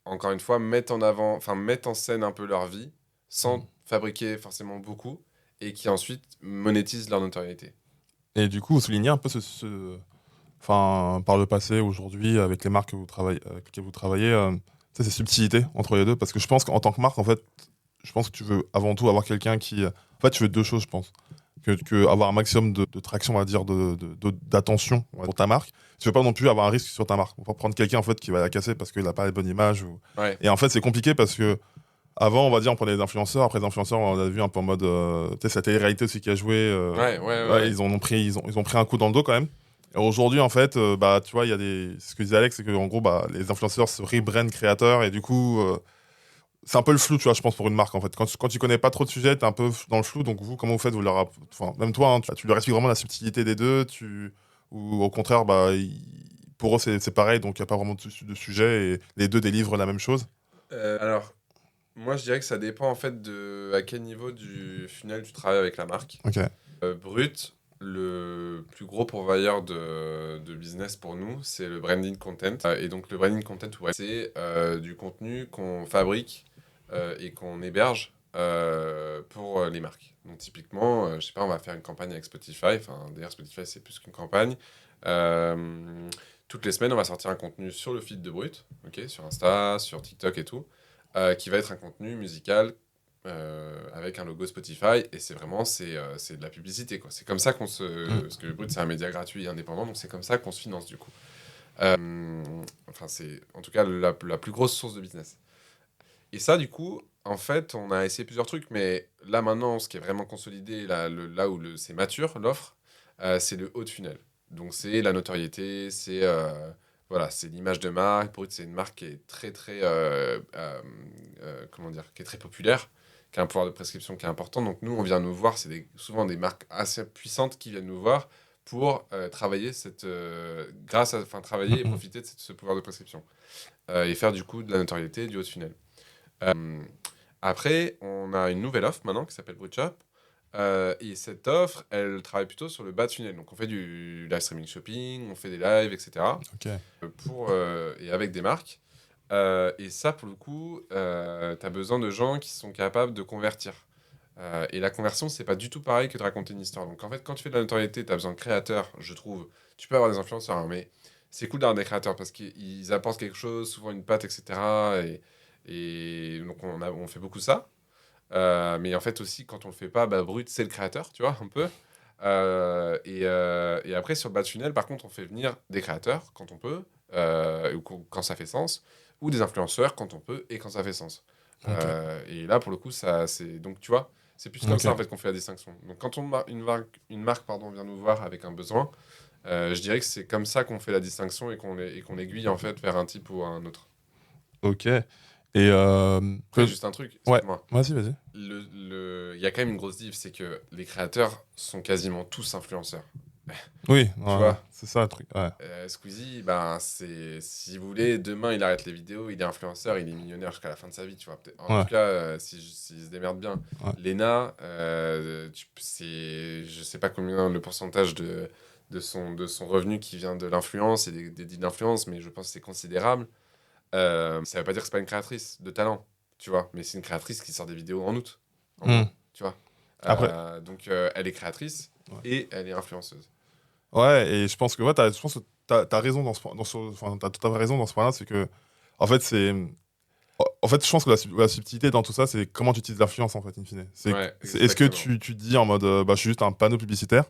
B: encore une fois, mettent en scène un peu leur vie sans fabriquer forcément beaucoup et qui ensuite monétisent leur notoriété.
A: Et du coup, vous soulignez un peu enfin, par le passé, aujourd'hui, avec les marques que avec lesquelles vous travaillez, ces subtilités entre les deux. Parce que je pense qu'en tant que marque, en fait, je pense que tu veux avant tout avoir quelqu'un qui... En fait, tu veux deux choses, je pense. Que avoir un maximum de traction, on va dire, d'attention pour ta marque. Tu veux pas non plus avoir un risque sur ta marque. On va prendre quelqu'un en fait qui va la casser parce qu'il n'a pas les bonnes images.
B: Ouais.
A: Et en fait, c'est compliqué parce que avant, on va dire, on prenait des influenceurs. Après, les influenceurs, on a vu un peu en mode, tu sais, cette télé-réalité aussi qui a joué.
B: Ouais.
A: Ils ont pris un coup dans le dos quand même. Et aujourd'hui, en fait, bah, tu vois, il y a des. Ce que disait Alex, c'est que en gros, bah, les influenceurs se rebrandent créateurs et du coup. C'est un peu le flou, tu vois, je pense, pour une marque, en fait. Quand tu connais pas trop de sujets, t'es un peu dans le flou. Donc, vous, comment vous faites enfin, même toi, hein, tu leur expliques vraiment la subtilité des deux. Ou au contraire, bah, pour eux, c'est pareil. Donc, il n'y a pas vraiment de sujet. Et les deux délivrent la même chose.
B: Alors, moi, je dirais que ça dépend en fait de à quel niveau du funnel tu travailles avec la marque.
A: Ok.
B: Brut, le plus gros pourvoyeur de business pour nous, c'est le branding content. Et donc, le branding content, ouais, c'est du contenu qu'on fabrique et qu'on héberge pour les marques. Donc, typiquement, je sais pas, on va faire une campagne avec Spotify. Enfin, d'ailleurs, Spotify, c'est plus qu'une campagne. Toutes les semaines, on va sortir un contenu sur le feed de Brut, ok, sur Insta, sur TikTok et tout, qui va être un contenu musical avec un logo Spotify, et c'est de la publicité, quoi. C'est comme ça qu'on se... Parce que Brut, c'est un média gratuit et indépendant, donc c'est comme ça qu'on se finance, du coup. Enfin, c'est en tout cas la plus grosse source de business. Et ça, du coup, en fait, on a essayé plusieurs trucs, mais là, maintenant, ce qui est vraiment consolidé, là où c'est mature, l'offre, c'est le haut de funnel. Donc, c'est la notoriété, voilà, c'est l'image de marque. Brut, c'est une marque qui est très, très, comment dire, qui est très populaire, qui a un pouvoir de prescription qui est important. Donc, nous, on vient nous voir, c'est souvent des marques assez puissantes qui viennent nous voir pour travailler travailler et profiter de ce pouvoir de prescription. Et faire, du coup, de la notoriété, du haut de funnel. Après, on a une nouvelle offre maintenant qui s'appelle Brutshop. Et cette offre, elle travaille plutôt sur le bas de funnel. Donc, on fait du live streaming shopping, on fait des lives, etc.
A: Ok.
B: Et avec des marques. Et ça, pour le coup, tu as besoin de gens qui sont capables de convertir. Et la conversion, c'est pas du tout pareil que de raconter une histoire. Donc, en fait, quand tu fais de la notoriété, tu as besoin de créateurs, je trouve. Tu peux avoir des influenceurs, hein, mais c'est cool d'avoir des créateurs parce qu'ils apportent quelque chose, souvent une patte, etc. Et donc, on fait beaucoup ça. Mais en fait aussi, quand on le fait pas, bah, Brut, c'est le créateur, tu vois, un peu. Et après, sur le bas de funnel, par contre, on fait venir des créateurs quand on peut, ou quand ça fait sens, ou des influenceurs quand on peut et quand ça fait sens.
A: Ok.
B: Et là, pour le coup, donc, tu vois, c'est plus comme
A: Ok.
B: ça en fait qu'on fait la distinction. Donc, quand une marque vient nous voir avec un besoin, je dirais que c'est comme ça qu'on fait la distinction et qu'on aiguille en fait vers un type ou un autre.
A: Ok. Et
B: Après, juste un truc,
A: ouais,
B: excuse-moi.
A: vas-y.
B: Il y a quand même une grosse diff, c'est que les créateurs sont quasiment tous influenceurs.
A: Oui,
B: Tu vois.
A: c'est ça le truc. Ouais.
B: Squeezie, ben, si vous voulez, demain il arrête les vidéos, il est influenceur, il est millionnaire jusqu'à la fin de sa vie, tu vois. En
A: Ouais.
B: tout cas, s'il se démerde bien.
A: Ouais.
B: Lena, je sais pas combien le pourcentage de son revenu qui vient de l'influence et des deals d'influence, mais je pense que c'est considérable. Ça veut pas dire que c'est pas une créatrice de talent, tu vois, mais c'est une créatrice qui sort des vidéos en août, en
A: Hmm.
B: gros, tu vois.
A: Après,
B: Donc elle est créatrice
A: ouais.
B: et elle est influenceuse.
A: Ouais, et je pense que t'as raison enfin, t'as tout à fait raison dans ce point-là, c'est que, en fait, en fait, je pense que la subtilité dans tout ça, c'est comment tu utilises l'influence, en fait, in fine.
B: Ouais,
A: Est-ce que
B: exactement.
A: tu dis en mode, bah, je suis juste un panneau publicitaire,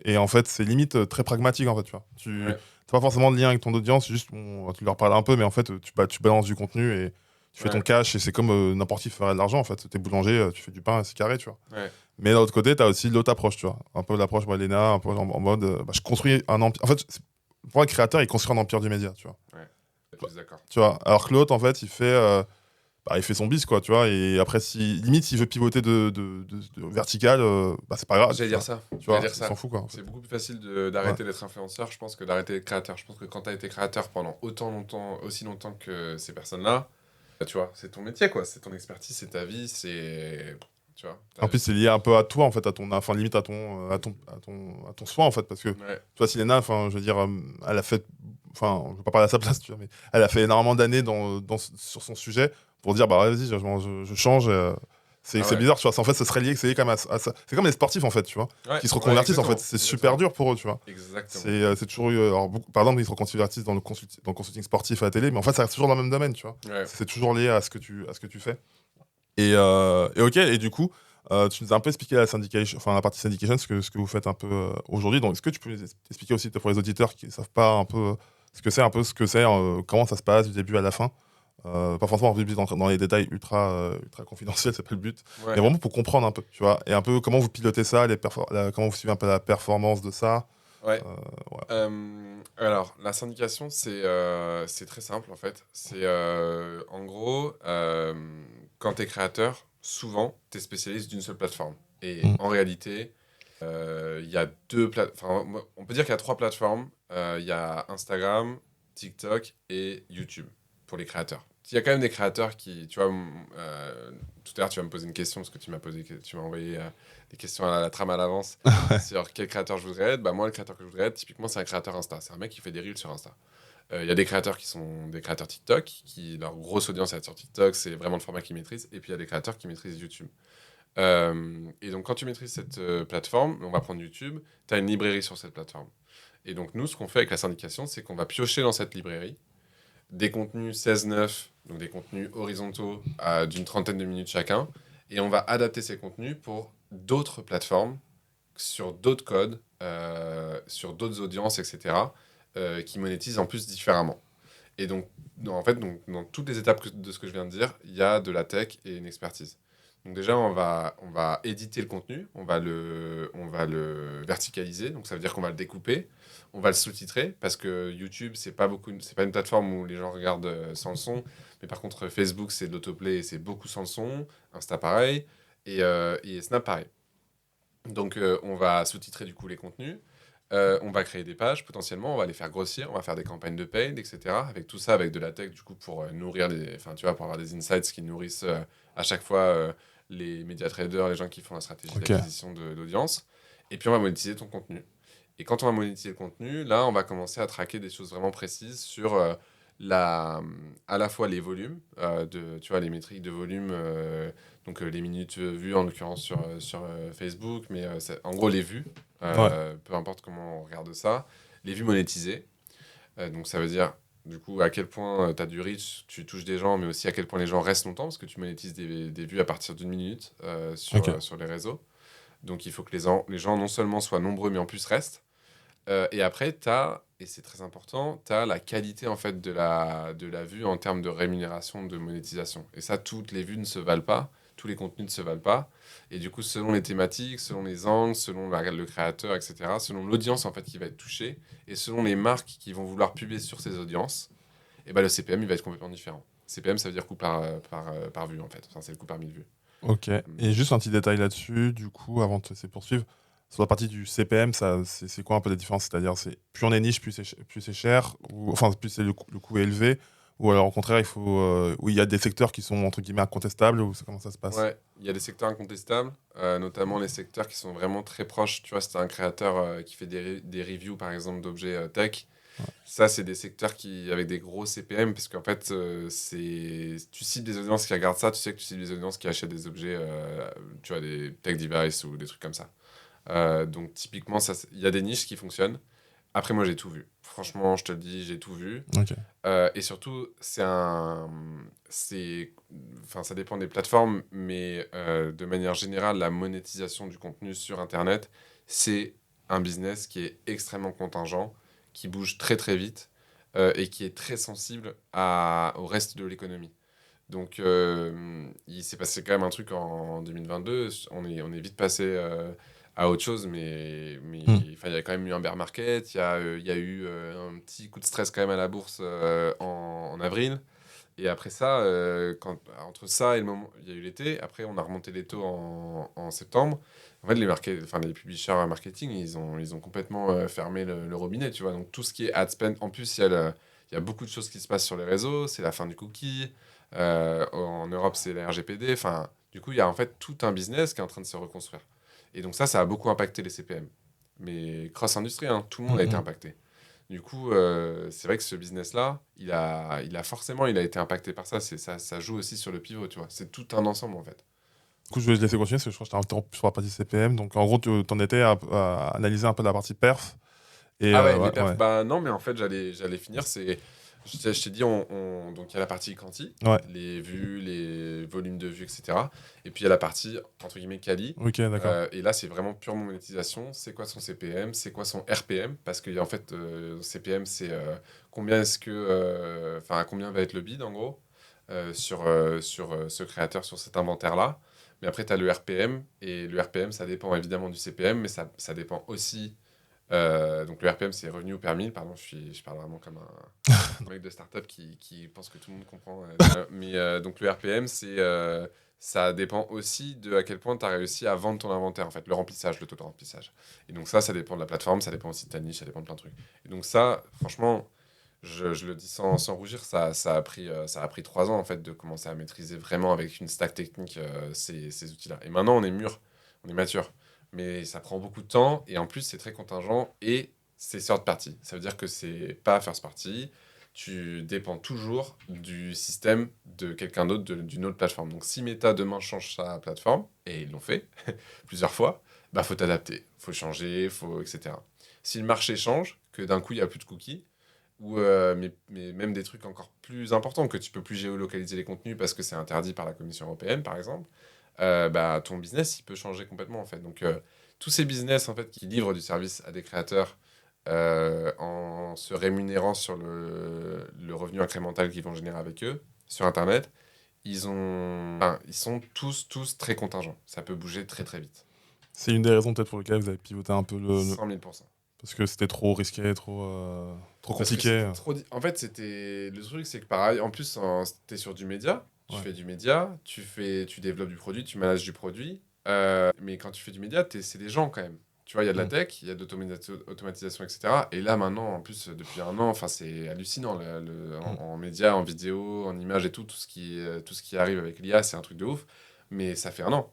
A: et en fait, c'est limite très pragmatique, en fait, tu vois.
B: Ouais,
A: T'as pas forcément de lien avec ton audience, juste, bon, tu leur parles un peu, mais en fait, tu balances du contenu et tu fais ton
B: ouais,
A: cash, et c'est comme n'importe qui ferait de l'argent, en fait. T'es boulanger, tu fais du pain, c'est carré, tu vois.
B: ouais.
A: Mais d'un autre côté, tu as aussi l'autre approche, tu vois. Un peu l'approche Elena, un peu en mode, bah, je construis un empire. En fait, pour un créateur, il construit un empire du média, tu vois.
B: Ouais, plus d'accord.
A: Tu vois. Alors que l'autre, en fait, il fait son bis, quoi, tu vois. Et après, limite, s'il veut pivoter de vertical, bah, c'est pas grave,
B: J'allais
A: tu
B: dire
A: vois.
B: ça.
A: Tu
B: J'allais
A: vois,
B: dire
A: il s'en
B: ça.
A: fout, quoi, en fait.
B: C'est beaucoup plus facile
A: Ouais.
B: d'arrêter d'être influenceur, je pense, que d'arrêter d'être créateur. Je pense que quand tu as été créateur pendant autant longtemps, aussi longtemps que ces personnes-là, bah, tu vois, c'est ton métier, quoi. C'est ton expertise, c'est ta vie, c'est. Tu vois.
A: En plus, c'est lié un peu à toi, en fait, enfin, limite à ton soi, en fait, parce que, tu
B: Ouais,
A: vois, Silena, enfin, je veux dire, elle a fait, enfin, je veux pas parler à sa place, tu vois, mais elle a fait énormément d'années sur son sujet pour dire, bah, vas-y, je change.
B: ah
A: C'est
B: ouais.
A: bizarre, tu vois. En fait, ça serait lié, c'est lié quand même à ça. C'est comme les sportifs, en fait, tu vois,
B: Ouais,
A: qui se
B: ouais,
A: reconvertissent, en fait.
B: exactement.
A: C'est super
B: Exactement.
A: dur pour eux, tu vois.
B: Exactement.
A: C'est toujours eu, alors, par exemple, ils se reconvertissent dans le consulting sportif à la télé, mais en fait, ça reste toujours dans le même domaine, tu vois.
B: Ouais.
A: C'est toujours lié à ce que tu fais. Et ok, et du coup, tu nous as un peu expliqué la partie syndication, ce que vous faites un peu aujourd'hui. Donc, est-ce que tu peux nous expliquer aussi pour les auditeurs qui ne savent pas un peu ce que c'est, comment ça se passe du début à la fin? Pas forcément dans les détails ultra confidentiels, c'est pas le but, mais
B: Ouais.
A: vraiment pour comprendre un peu, tu vois, et un peu comment vous pilotez ça, comment vous suivez un peu la performance de ça.
B: Ouais.
A: Ouais.
B: Alors, la syndication, c'est très simple en fait. C'est en gros, quand tu es créateur, souvent, tu es spécialiste d'une seule plateforme. Et
A: Mm.
B: en réalité, il y a deux plateformes. Enfin, on peut dire qu'il y a trois plateformes. Il y a Instagram, TikTok et YouTube pour les créateurs. Il y a quand même des créateurs qui, tu vois, tout à l'heure, tu vas me poser une question parce que tu m'as envoyé des questions à la trame à l'avance sur quel créateur je voudrais être. Bah, moi, le créateur que je voudrais être, typiquement, c'est un créateur Insta. C'est un mec qui fait des reels sur Insta. Il y a des créateurs qui sont des créateurs TikTok, qui leur grosse audience est sur TikTok, c'est vraiment le format qu'ils maîtrisent. Et puis il y a des créateurs qui maîtrisent YouTube. Et donc, quand tu maîtrises cette plateforme, on va prendre YouTube, tu as une librairie sur cette plateforme. Et donc, nous, ce qu'on fait avec la syndication, c'est qu'on va piocher dans cette librairie des contenus 16-9, donc des contenus horizontaux d'une trentaine de minutes chacun, et on va adapter ces contenus pour d'autres plateformes, sur d'autres codes, sur d'autres audiences, etc., qui monétisent en plus différemment. Et donc, en fait, dans toutes les étapes de ce que je viens de dire, il y a de la tech et une expertise. Donc déjà, on va éditer le contenu, on va le verticaliser, donc ça veut dire qu'on va le découper, on va le sous-titrer, parce que YouTube, c'est pas une plateforme où les gens regardent sans le son, mais par contre, Facebook, c'est de l'autoplay et c'est beaucoup sans le son, Insta pareil, et Snap pareil. Donc on va sous-titrer du coup les contenus, on va créer des pages potentiellement, on va les faire grossir, on va faire des campagnes de paid, etc. Avec tout ça, avec de la tech du coup pour nourrir enfin tu vois, pour avoir des insights qui nourrissent à chaque fois les média traders, les gens qui font la stratégie
A: Ok.
B: d'acquisition d'audience. Et puis on va monétiser ton contenu. Et quand on va monétiser le contenu, là on va commencer à traquer des choses vraiment précises sur à la fois les volumes, tu vois, les métriques de volume, donc les minutes vues en l'occurrence sur Facebook, mais en gros les vues,
A: Ouais.
B: peu importe comment on regarde ça, les vues monétisées. Donc ça veut dire du coup à quel point tu as du reach, tu touches des gens, mais aussi à quel point les gens restent longtemps, parce que tu monétises des vues à partir d'une minute
A: Ok.
B: sur les réseaux. Donc il faut que les gens non seulement soient nombreux, mais en plus restent. Et après, et c'est très important, tu as la qualité en fait de la vue en termes de rémunération, de monétisation. Et ça, toutes les vues ne se valent pas, tous les contenus ne se valent pas. Et du coup, selon les thématiques, selon les angles, selon le créateur, etc., selon l'audience en fait qui va être touchée, et selon les marques qui vont vouloir publier sur ces audiences, et ben le CPM il va être complètement différent. CPM, ça veut dire coût par vue en fait. Enfin, c'est le coût par 1000 vues.
A: Ok. Et juste un petit détail là-dessus, du coup, avant de se poursuivre. sur la partie du CPM, c'est quoi un peu la différence? C'est-à-dire, plus on est niche, plus c'est cher, ou enfin, plus le coût est élevé, ou alors au contraire, où il y a des secteurs qui sont entre guillemets incontestables, ou comment ça se passe?
B: Ouais, il y a des secteurs incontestables, notamment les secteurs qui sont vraiment très proches. Tu vois, si t'es un créateur qui fait des reviews, par exemple, d'objets tech,
A: Ouais.
B: ça, c'est des secteurs avec des gros CPM, parce qu'en fait, tu cibles des audiences qui regardent ça, tu sais que tu cibles des audiences qui achètent des objets, tu vois, des tech devices ou des trucs comme ça. Donc, typiquement, il y a des niches qui fonctionnent. Après, moi, j'ai tout vu. Franchement, je te le dis, j'ai tout vu.
A: Ok.
B: Et surtout, enfin, ça dépend des plateformes, mais de manière générale, la monétisation du contenu sur Internet, c'est un business qui est extrêmement contingent, qui bouge très très vite et qui est très sensible au reste de l'économie. Donc, il s'est passé quand même un truc en 2022. On est vite passé à autre chose, mais
A: Hmm.
B: enfin, il y a quand même eu un bear market. Il y a eu un petit coup de stress quand même à la bourse en avril. Et après ça, entre ça et le moment, il y a eu l'été. Après, on a remonté les taux en septembre. En fait, enfin, les publishers marketing, ils ont complètement fermé le robinet, tu vois. Donc, tout ce qui est ad spend, en plus, il y a beaucoup de choses qui se passent sur les réseaux. C'est la fin du cookie. En Europe, c'est la RGPD. Enfin, du coup, il y a en fait tout un business qui est en train de se reconstruire. Et donc, ça a beaucoup impacté les CPM. Mais cross-industrie, hein, tout le monde a été
A: Mhm.
B: impacté. Du coup, c'est vrai que ce business-là, il a été impacté par ça. Ça joue aussi sur le pivot, tu vois. C'est tout un ensemble, en fait.
A: Du coup, je vais te laisser continuer parce que je crois que je t'ai interrompu sur la partie CPM. Donc, en gros, tu en étais à analyser un peu la partie perf. Et
B: Ah ouais, les
A: ouais,
B: perfs.
A: ouais,
B: Bah non, mais en fait, j'allais finir. Je t'ai dit, donc il y a la partie quanti,
A: ouais.
B: les vues, les volumes de vues, etc. Et puis il y a la partie, entre guillemets, quali.
A: Ok, d'accord.
B: Et là, c'est vraiment purement monétisation. C'est quoi son CPM? C'est quoi son RPM? Parce que en fait, CPM, c'est enfin, combien va être le bid, en gros, sur ce créateur, sur cet inventaire-là. Mais après, tu as le RPM. Et le RPM, ça dépend évidemment du CPM, mais ça dépend aussi donc le RPM, c'est revenu per mille. Pardon, je parle vraiment comme un mec de startup qui pense que tout le monde comprend. Mais donc le RPM, ça dépend aussi de à quel point tu as réussi à vendre ton inventaire, en fait, le remplissage, le taux de remplissage. Et donc ça dépend de la plateforme, ça dépend aussi de ta niche, ça dépend de plein de trucs. Et donc ça, franchement, je le dis sans rougir, ça a pris 3 ans, en fait, de commencer à maîtriser vraiment avec une stack technique ces outils-là. Et maintenant, on est mûr, on est mature. Mais ça prend beaucoup de temps et en plus, c'est très contingent et c'est third party. Ça veut dire que c'est pas first party. Tu dépends toujours du système de quelqu'un d'autre, d'une autre plateforme. Donc, si Meta demain change sa plateforme, et ils l'ont fait plusieurs fois, bah faut t'adapter, faut changer, etc. Si le marché change, que d'un coup il y a plus de cookies, mais même des trucs encore plus importants, que tu peux plus géolocaliser les contenus parce que c'est interdit par la Commission européenne, par exemple, bah, ton business, il peut changer complètement, en fait. Donc, tous ces business, en fait, qui livrent du service à des créateurs en se rémunérant sur le revenu incrémental qu'ils vont générer avec eux sur Internet, ils sont tous très contingents. Ça peut bouger très, très vite.
A: C'est une des raisons peut-être pour lesquelles vous avez pivoté un peu
B: 100 000%.
A: parce que c'était trop risqué, trop
B: Parce que c'était
A: compliqué.
B: trop. En fait, le truc, c'est que pareil, en plus, t'es sur du média, tu
A: Ouais.
B: fais du média, tu développes du produit, tu manages du produit. Mais quand tu fais du média, c'est des gens quand même. Tu vois, il y a de la
A: Mm.
B: tech, il y a de l'automatisation, etc. Et là, maintenant, en plus, depuis un an, enfin, c'est hallucinant.
A: Mm.
B: En média, en vidéo, en image et tout ce qui arrive avec l'IA, c'est un truc de ouf. Mais ça fait un an.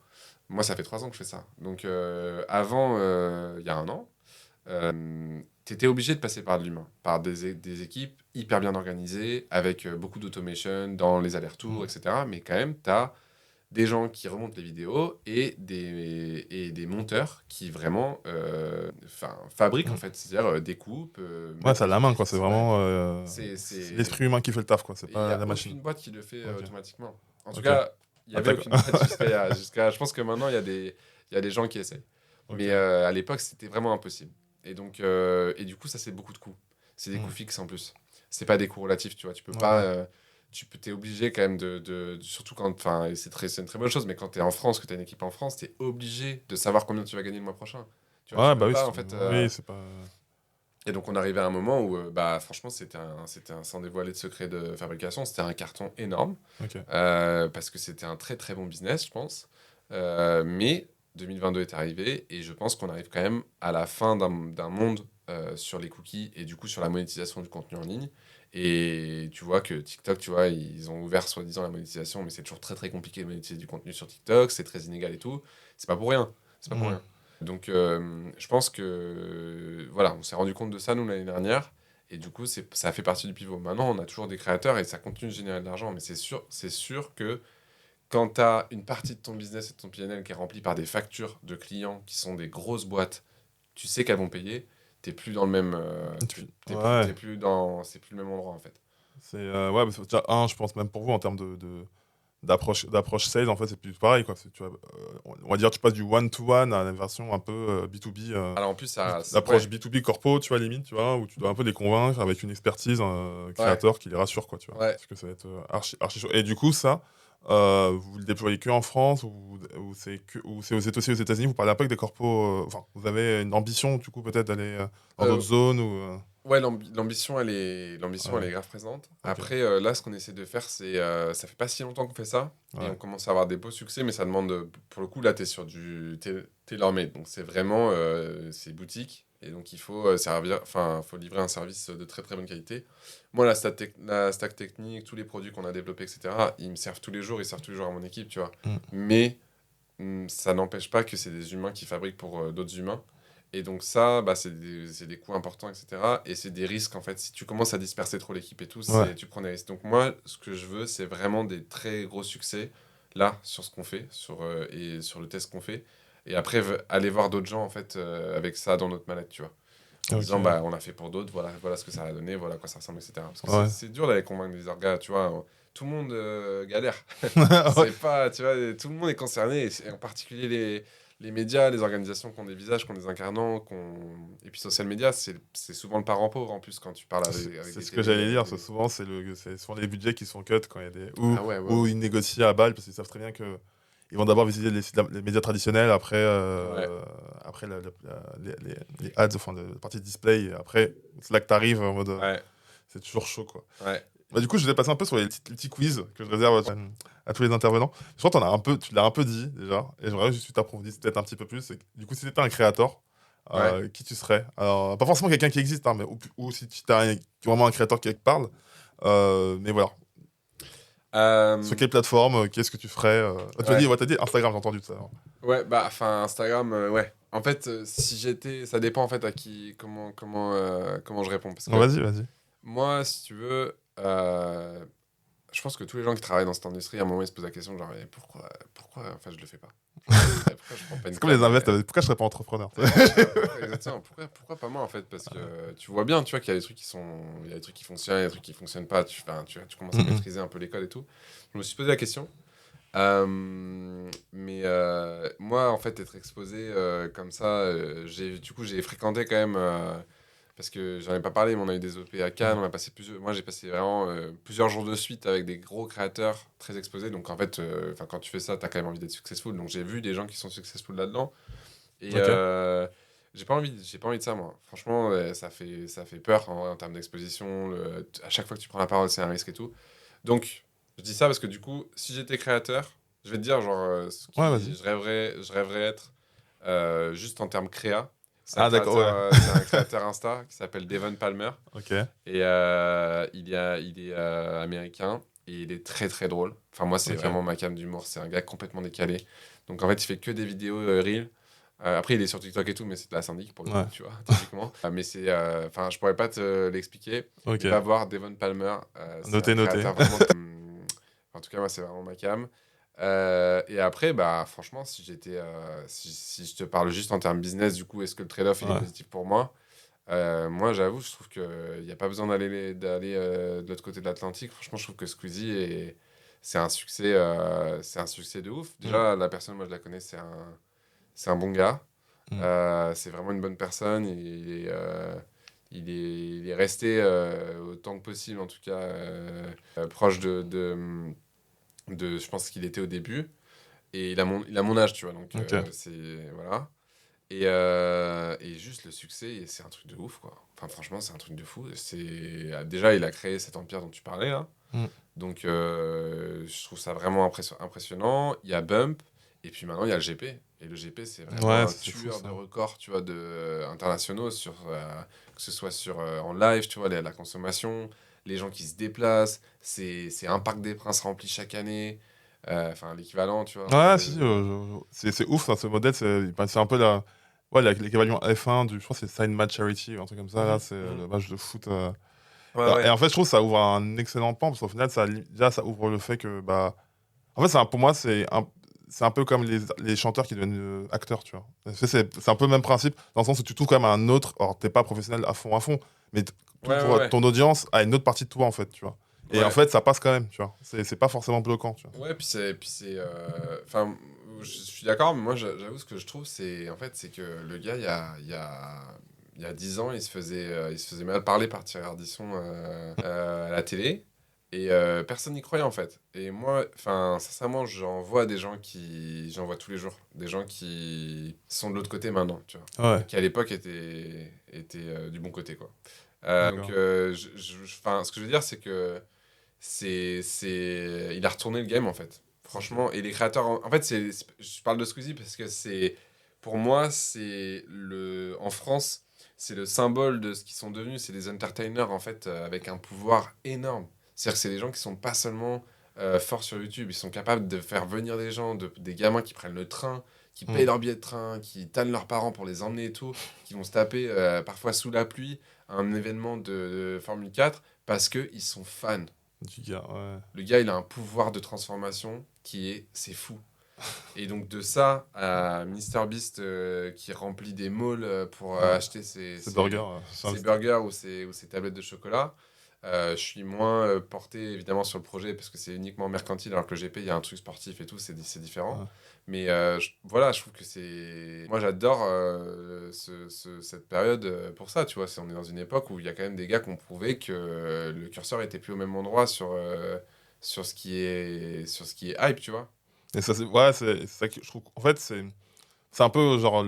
B: Moi, ça fait 3 ans que je fais ça. Donc, avant, il y a un an, t'étais obligé de passer par de l'humain, par des équipes hyper bien organisées, avec beaucoup d'automation dans les allers-retours,
A: Mm.
B: etc. Mais quand même, t'as des gens qui remontent les vidéos et des monteurs qui vraiment fabriquent, en
A: Mm.
B: fait, c'est-à-dire découpent,
A: Ouais,
B: mettent
A: c'est à
B: les
A: la main, quoi.
B: images.
A: C'est
B: Ouais.
A: vraiment
B: C'est,
A: c'est
B: c'est...
A: l'être humain qui fait le taf, quoi. C'est
B: Il n'y
A: pas
B: a
A: la machine.
B: aucune boîte qui le fait
A: Ok.
B: automatiquement. En tout
A: Ok.
B: cas, il n'y
A: Ah,
B: avait
A: d'accord.
B: aucune boîte jusqu'à... Je pense que maintenant, il y a des gens qui essayent.
A: Ok.
B: Mais à l'époque, c'était vraiment impossible. Et donc, et du coup, ça, c'est beaucoup de coûts. C'est des coûts
A: Mm.
B: fixes en plus. C'est pas des coûts relatifs, tu vois. Tu peux
A: Ouais,
B: pas.
A: ouais.
B: T'es obligé quand même surtout quand. Enfin, et c'est une très bonne chose, mais quand tu es en France, que tu as une équipe en France, tu es obligé de savoir combien tu vas gagner le mois prochain. Tu vois, tu
A: Ouais,
B: peux
A: bah oui,
B: pas, en fait.
A: oui, c'est pas.
B: Et donc, on arrivait à un moment où, bah, franchement, sans dévoiler de secret de fabrication, c'était un carton énorme.
A: Ok.
B: Parce que c'était un très très bon business, je pense. Mais 2022 est arrivé et je pense qu'on arrive quand même à la fin d'un monde sur les cookies et du coup sur la monétisation du contenu en ligne. Et tu vois que TikTok, tu vois, ils ont ouvert soi-disant la monétisation, mais c'est toujours très très compliqué de monétiser du contenu sur TikTok, c'est très inégal et tout. C'est pas pour rien. C'est pas pour
A: Mhm.
B: rien. Donc je pense que voilà, on s'est rendu compte de ça nous l'année dernière. Et du coup, ça fait partie du pivot. Maintenant, on a toujours des créateurs et ça continue de générer de l'argent. Mais c'est sûr que quand tu as une partie de ton business et de ton PNL qui est remplie par des factures de clients qui sont des grosses boîtes, tu sais qu'elles vont payer, t'es plus dans le même.
A: Ouais,
B: C'est plus le même endroit en fait.
A: ouais, parce que déjà, je pense même pour vous, en termes d'approche sales, en fait, c'est plus pareil, quoi. Tu vois, on va dire, tu passes du one-to-one à la version un peu B2B,
B: Alors en plus,
A: l'approche
B: ouais,
A: B2B corpo, tu vois, limite, tu vois, où tu dois un peu les convaincre avec une expertise
B: ouais,
A: créateur qui les rassure, quoi, tu vois.
B: ouais.
A: Parce que ça va être archi chaud. Et du coup, ça, vous le déployez que en France ou c'est aussi aux États-Unis, vous parlez un peu avec des corpos, enfin, vous avez une ambition, du coup, peut-être d'aller dans
B: Euh,
A: d'autres zones ou.
B: Ouais, l'ambition, elle
A: Ouais,
B: est grave présente.
A: ok.
B: Après, là, ce qu'on essaie de faire, ça fait pas si longtemps qu'on fait ça, et on
A: Ouais,
B: commence à avoir des beaux succès, mais ça demande, pour le coup, là, t'es sur du tailor-made, donc c'est vraiment, c'est boutique, et donc il faut faut livrer un service de très très bonne qualité. Moi, la stack technique, tous les produits qu'on a développés, etc., ils me servent tous les jours, ils servent tous les jours à mon équipe, tu vois.
A: Mm.
B: Mais ça n'empêche pas que c'est des humains qui fabriquent pour d'autres humains. Et donc ça, bah, c'est des coûts importants, etc. Et c'est des risques, en fait. Si tu commences à disperser trop l'équipe et tout,
A: Ouais,
B: tu prends des risques. Donc moi, ce que je veux, c'est vraiment des très gros succès, là, sur ce qu'on fait, et sur le test qu'on fait. Et après, aller voir d'autres gens, en fait, avec ça dans notre mallette, tu vois. En
A: ok.
B: disant, bah, on a fait pour d'autres, voilà ce que ça a donné, voilà à quoi ça ressemble, etc. Parce que
A: Ouais.
B: c'est dur d'aller convaincre des orgas, tu vois. Tout le monde galère.
A: Ouais.
B: C'est pas, tu vois, tout le monde est concerné, et en particulier les médias, les organisations qui ont des visages, qui ont des incarnants, et puis social media, c'est souvent le parent pauvre en plus quand tu parles avec
A: C'est
B: des
A: ce que
B: télés,
A: j'allais dire,
B: avec
A: c'est
B: des...
A: souvent, c'est souvent les budgets qui sont cut quand il y a des.
B: Ah ouais, ouais,
A: Ou
B: ouais.
A: ils négocient à balle parce qu'ils savent très bien que. Ils vont d'abord visiter les médias traditionnels, après,
B: Ouais,
A: après les ads, enfin, la partie display, et après, c'est là que t'arrives en mode.
B: ouais,
A: C'est toujours chaud, quoi.
B: ouais.
A: Bah, du coup, je vais passer un peu sur les petits quiz que je réserve à tous les intervenants. Je crois que tu l'as un peu dit déjà, et j'aimerais juste que tu t'approfondisses peut-être un petit peu plus. Du coup, si tu étais un créateur,
B: Ouais.
A: qui tu serais? Alors, pas forcément quelqu'un qui existe, hein, mais, ou si tu as vraiment un créateur qui te parle. Mais voilà. Sur
B: Euh,
A: quelle plateforme? Qu'est-ce que tu ferais? Tu m'as dit,
B: ouais.
A: ouais, t'as dit Instagram, j'ai entendu tout ça.
B: Ouais, bah, enfin, Instagram, ouais. En fait, si j'étais... Ça dépend, en fait, à qui... comment je réponds. Parce
A: Non,
B: que
A: vas-y, vas-y.
B: moi, si tu veux... je pense que tous les gens qui travaillent dans cette industrie, à un moment, ils se posent la question, genre, eh, pourquoi, enfin, je le fais pas? Pourquoi je prends pas une
A: C'est comme les
B: claque
A: invests. Pourquoi je serais pas entrepreneur?
B: exactement, pourquoi pas moi en fait? Parce que tu vois bien, tu vois qu'il y a des trucs il y a des trucs qui fonctionnent, il y a des trucs qui fonctionnent pas. Tu commences à
A: Mhm.
B: maîtriser un peu les codes et tout. Je me suis posé la question. Mais moi, en fait, être exposé comme ça, du coup, j'ai fréquenté quand même, parce que j'en ai pas parlé, mais on a eu des OP à Cannes,
A: Mhm.
B: moi j'ai passé vraiment plusieurs jours de suite avec des gros créateurs très exposés. Donc en fait, quand tu fais ça, tu as quand même envie d'être successful. Donc j'ai vu des gens qui sont successful là-dedans. Et
A: Ok.
B: j'ai pas envie de ça, moi. Franchement, ça fait peur en termes d'exposition. À chaque fois que tu prends la parole, c'est un risque et tout. Donc, je dis ça parce que du coup, si j'étais créateur, je vais te dire, genre,
A: Ouais, vas-y.
B: je rêverais être, juste en termes créa.
A: Ah, d'accord, ouais.
B: C'est un créateur Insta qui s'appelle Devon Palmer.
A: Ok.
B: Et il est américain et il est très très drôle. Enfin, moi, c'est
A: Ok.
B: vraiment ma came d'humour. C'est un gars complètement décalé. Donc, en fait, il fait que des vidéos Reel. Après, il est sur TikTok et tout, mais c'est de la syndic pour le
A: Ouais.
B: coup, tu vois, typiquement. Mais enfin, je pourrais pas te l'expliquer. Mais va
A: Ok.
B: voir Devon Palmer. C'est un
A: Noté, noté.
B: créateur vraiment. En tout cas, moi, c'est vraiment ma cam. Et après, bah, franchement, si je te parle juste en termes business, du coup, est-ce que le trade-off il est
A: Ouais.
B: positif pour moi? Moi, j'avoue, je trouve qu'il n'y a pas besoin d'aller de l'autre côté de l'Atlantique. Franchement, je trouve que Squeezie, c'est un succès de ouf.
A: Mm.
B: Déjà, la personne, moi, je la connais, c'est un bon gars.
A: Mm.
B: C'est vraiment une bonne personne. Il est resté autant que possible, en tout cas, proche je pense qu'il était au début. Et il a mon âge, tu vois. Donc,
A: Ok.
B: voilà. Et juste le succès, c'est un truc de ouf, quoi. Enfin, franchement, c'est un truc de fou. Déjà, il a créé cet empire dont tu parlais, là.
A: Mm.
B: Donc, je trouve ça vraiment impressionnant. Il y a Bump, et puis maintenant, il y a le GP. Et le GP, c'est vraiment
A: Ouais,
B: un
A: c'est fou
B: tueur de
A: ça.
B: records, tu vois, internationaux, que ce soit en live, tu vois, la consommation, les gens qui se déplacent. C'est un Parc des Princes rempli chaque année. Enfin, l'équivalent, tu vois, un peu
A: Ouais, si,
B: de...
A: c'est ouf, hein, ce modèle, c'est un peu l'équivalent F1 je crois que c'est Sign Match Charity, ou un truc comme ça, là,
B: Mhm,
A: c'est le
B: mhm.
A: match de foot.
B: Ouais,
A: Et
B: ouais.
A: en fait, je trouve que ça ouvre un excellent pan, parce qu'au final, déjà, ça ouvre le fait que, bah, en fait, pour moi, c'est un peu comme les chanteurs qui deviennent acteurs, tu vois. C'est un peu le même principe, dans le sens où tu trouves quand même un autre, alors t'es pas professionnel à fond, mais
B: Ouais, ouais, ouais.
A: ton audience a une autre partie de toi, en fait, tu vois. Et en
B: Ouais,
A: fait, ça passe quand même, tu vois. C'est pas forcément bloquant, tu vois.
B: ouais, enfin, je suis d'accord, mais moi, j'avoue, ce que je trouve, en fait, c'est que le gars, il y a 10 ans, il se faisait mal parler par Thierry Ardisson à la télé, et personne n'y croyait, en fait. Et moi, enfin, sincèrement, j'en vois tous les jours, des gens qui sont de l'autre côté maintenant, tu vois,
A: Ouais,
B: qui à l'époque étaient du bon côté, quoi. Donc,
A: d'accord.
B: enfin, ce que je veux dire, c'est que il a retourné le game en fait.
A: Ok.
B: Franchement, et les créateurs, en fait, je parle de Squeezie parce que pour moi, en France, c'est le symbole de ce qu'ils sont devenus. C'est des entertainers en fait, avec un pouvoir énorme. C'est-à-dire que c'est des gens qui sont pas seulement forts sur YouTube, ils sont capables de faire venir des gens, des gamins qui prennent le train, qui payent
A: Hmm.
B: leur billet de train, qui tannent leurs parents pour les emmener et tout, qui vont se taper parfois sous la pluie un événement de Formule 4 parce qu'ils sont fans.
A: Du gars, ouais.
B: Le gars, il a un pouvoir de transformation c'est fou. Et donc de ça à MrBeast qui remplit des malls pour
A: Ouais.
B: acheter
A: C'est burger,
B: ses burgers ou ses tablettes de chocolat, je suis moins porté évidemment sur le projet parce que c'est uniquement mercantile alors que le GP, il y a un truc sportif et tout, c'est différent.
A: ouais.
B: Mais voilà, je trouve que Moi, j'adore cette période pour ça, tu vois. On est dans une époque où il y a quand même des gars qui ont prouvé que le curseur était plus au même endroit sur ce qui est hype, tu vois.
A: Et ça, c'est ça que je trouve. En fait, c'est un peu genre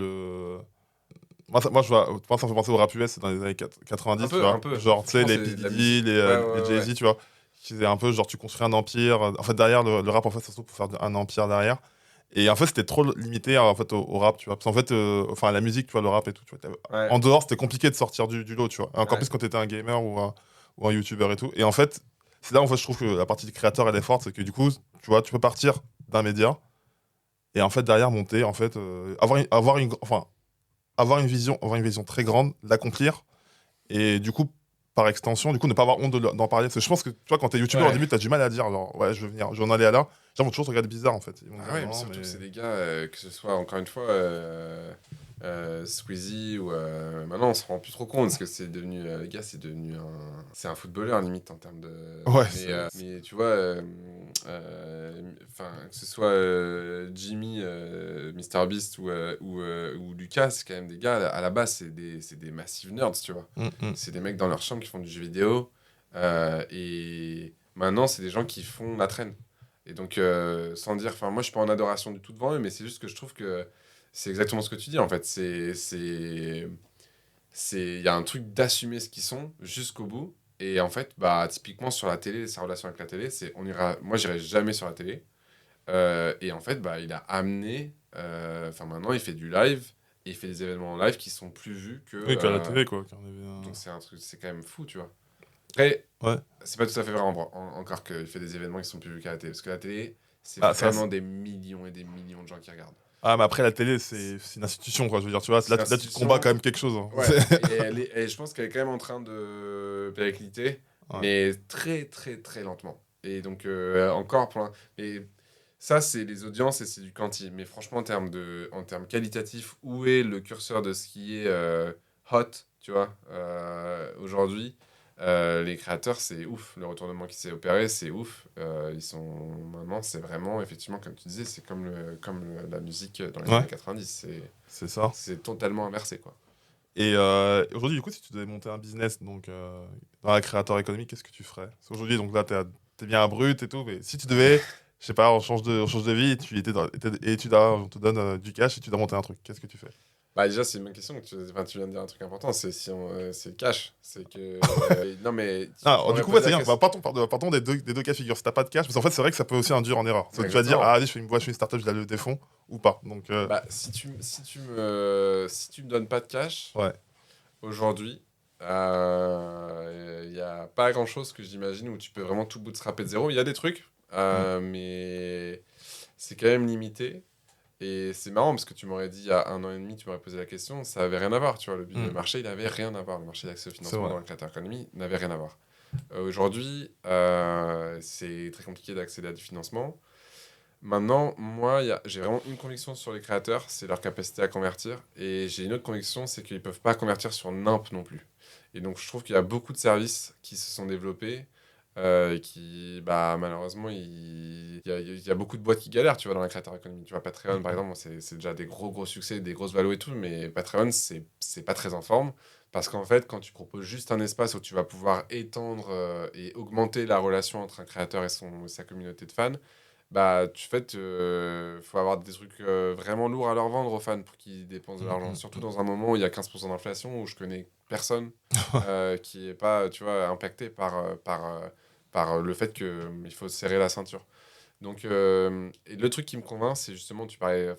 A: moi, ça me fait penser au rap US dans les années 90, tu
B: Un
A: vois.
B: peu.
A: Genre, tu sais,
B: Franchement,
A: les
B: c'est
A: P.
B: de la
A: Diddy,
B: musique. Ouais,
A: les
B: ouais, ouais.
A: Jay-Z, tu vois. Qui faisaient un peu, genre, tu construis un empire. En fait, derrière, le rap, en fait, ça se trouve pour faire un empire derrière. Et en fait, c'était trop limité en fait, au rap, tu vois. Parce qu'en fait, enfin, la musique, tu vois, le rap et tout, tu vois.
B: Ouais,
A: En dehors, c'était compliqué de sortir du lot, tu vois. Et encore
B: ouais,
A: plus quand t'étais un gamer ou un YouTuber et tout. Et en fait, c'est là, en fait, je trouve que la partie du créateur, elle est forte. C'est que du coup, tu vois, tu peux partir d'un média et en fait, derrière, monter, en fait, avoir une vision très grande, l'accomplir et du coup, par extension, du coup, ne pas avoir honte d'en parler. Parce que je pense que, tu vois, quand t'es youtubeur au
B: ouais.
A: début, t'as du mal à dire, genre, ouais, je veux venir, je veux en aller à là. Les gens vont toujours te regarder bizarre, en fait. Ils vont
B: Ah
A: dire,
B: ouais, mais
A: non,
B: surtout que
A: mais.
B: c'est des gars, que ce soit encore une fois Squeezie ou. Maintenant, on se rend plus trop compte parce que c'est devenu. Les gars, c'est devenu un. C'est un footballeur limite en termes de.
A: Ouais,
B: Mais tu vois, enfin, que ce soit Jimmy, MrBeast ou Lucas, c'est quand même des gars, à la base, c'est des massive nerds, tu vois.
A: Mm, mm.
B: C'est des mecs dans leur chambre qui font du jeu vidéo. Et maintenant, c'est des gens qui font la traîne. Et donc, sans dire, enfin, moi, je suis pas en adoration du tout devant eux, mais c'est juste que je trouve que c'est exactement ce que tu dis, en fait. Il y a un truc d'assumer ce qu'ils sont jusqu'au bout. Et en fait, bah, typiquement, sur la télé, sa relation avec la télé, moi, j'irai jamais sur la télé. Et en fait, bah, il a amené, enfin, maintenant, il fait du live, et il fait des événements en live qui sont plus vus que,
A: Oui, qu'à la télé, quoi.
B: donc c'est un truc, c'est quand même fou, tu vois. Après,
A: Ouais.
B: c'est pas tout à fait vrai encore qu'il fait des événements qui sont plus vus qu'à la télé. Parce que la télé, c'est
A: Ah, ça,
B: vraiment des millions et des millions de gens qui regardent.
A: ah, mais après, la télé, c'est une institution, quoi. Je veux dire, tu vois,
B: C'est une
A: là, tu te combats quand
B: institution.
A: même quelque chose, hein.
B: Ouais, et je pense qu'elle est quand même en train de péricliter,
A: Ouais.
B: mais très, très, très lentement. Et donc, encore pour Et ça, c'est les audiences et c'est du quanti. Mais franchement, en termes qualitatifs, où est le curseur de ce qui est hot, tu vois, aujourd'hui? Les créateurs, c'est ouf. Le retournement qui s'est opéré, c'est ouf. Maintenant, c'est vraiment, effectivement, comme tu disais, c'est la musique dans les
A: Ouais,
B: années 90.
A: c'est ça.
B: C'est totalement inversé, quoi.
A: Et aujourd'hui, du coup, si tu devais monter un business donc, dans la créateur économique, qu'est-ce que tu ferais? Parce qu'aujourd'hui, donc là, t'es bien à brut et tout, mais si tu devais, je sais pas, on change de vie et tu étais et on te donne du cash et tu dois monter un truc, qu'est-ce que tu fais?
B: Bah déjà, c'est une bonne question. Enfin, tu viens de dire un truc important, c'est si c'est le cash. C'est que... non, mais
A: Ah,
B: tu m'aurais
A: du coup, ouais,
B: posé
A: c'est
B: la
A: bien. Bah,
B: question.
A: partons des deux cas de figure. Si t'as pas de cash, parce qu'en fait, c'est vrai que ça peut aussi induire en erreur. Tu vas dire,
B: Exactement.
A: ah, allez, je fais une boîte, je fais une startup, je la lève des fonds, ou pas. Donc,
B: Bah, si tu me donnes pas de cash,
A: ouais.
B: aujourd'hui, il n'y a pas grand-chose que j'imagine où tu peux vraiment tout bootstrapper de zéro. Il y a des trucs,
A: Mm.
B: mais c'est quand même limité. Et c'est marrant parce que tu m'aurais dit il y a 1 an et demi, tu m'aurais posé la question, ça avait rien à voir, tu vois. Le
A: Mm.
B: marché, il avait rien à voir. Le marché d'accès au
A: C'est
B: financement
A: vrai.
B: dans la creator economy n'avait rien à voir. Aujourd'hui, c'est très compliqué d'accéder à du financement. Maintenant, moi, j'ai vraiment une conviction sur les créateurs, c'est leur capacité à convertir. Et j'ai une autre conviction, c'est qu'ils ne peuvent pas convertir sur NIMP non plus. Et donc, je trouve qu'il y a beaucoup de services qui se sont développés et qui, bah, malheureusement, il y a beaucoup de boîtes qui galèrent, tu vois, dans la créateur économie. Tu vois, Patreon, par
A: Mm.
B: exemple, c'est déjà des gros succès, des grosses valos et tout, mais Patreon, c'est pas très en forme. Parce qu'en fait, quand tu proposes juste un espace où tu vas pouvoir étendre et augmenter la relation entre un créateur et sa communauté de fans, bah, faut avoir des trucs vraiment lourds à leur vendre aux fans pour qu'ils dépensent de
A: Mm.
B: l'argent.
A: Mm.
B: Surtout dans un moment où il y a 15% d'inflation, où je connais personne qui est pas, tu vois, impacté par le fait qu'il faut serrer la ceinture. Donc, et le truc qui me convainc, c'est justement,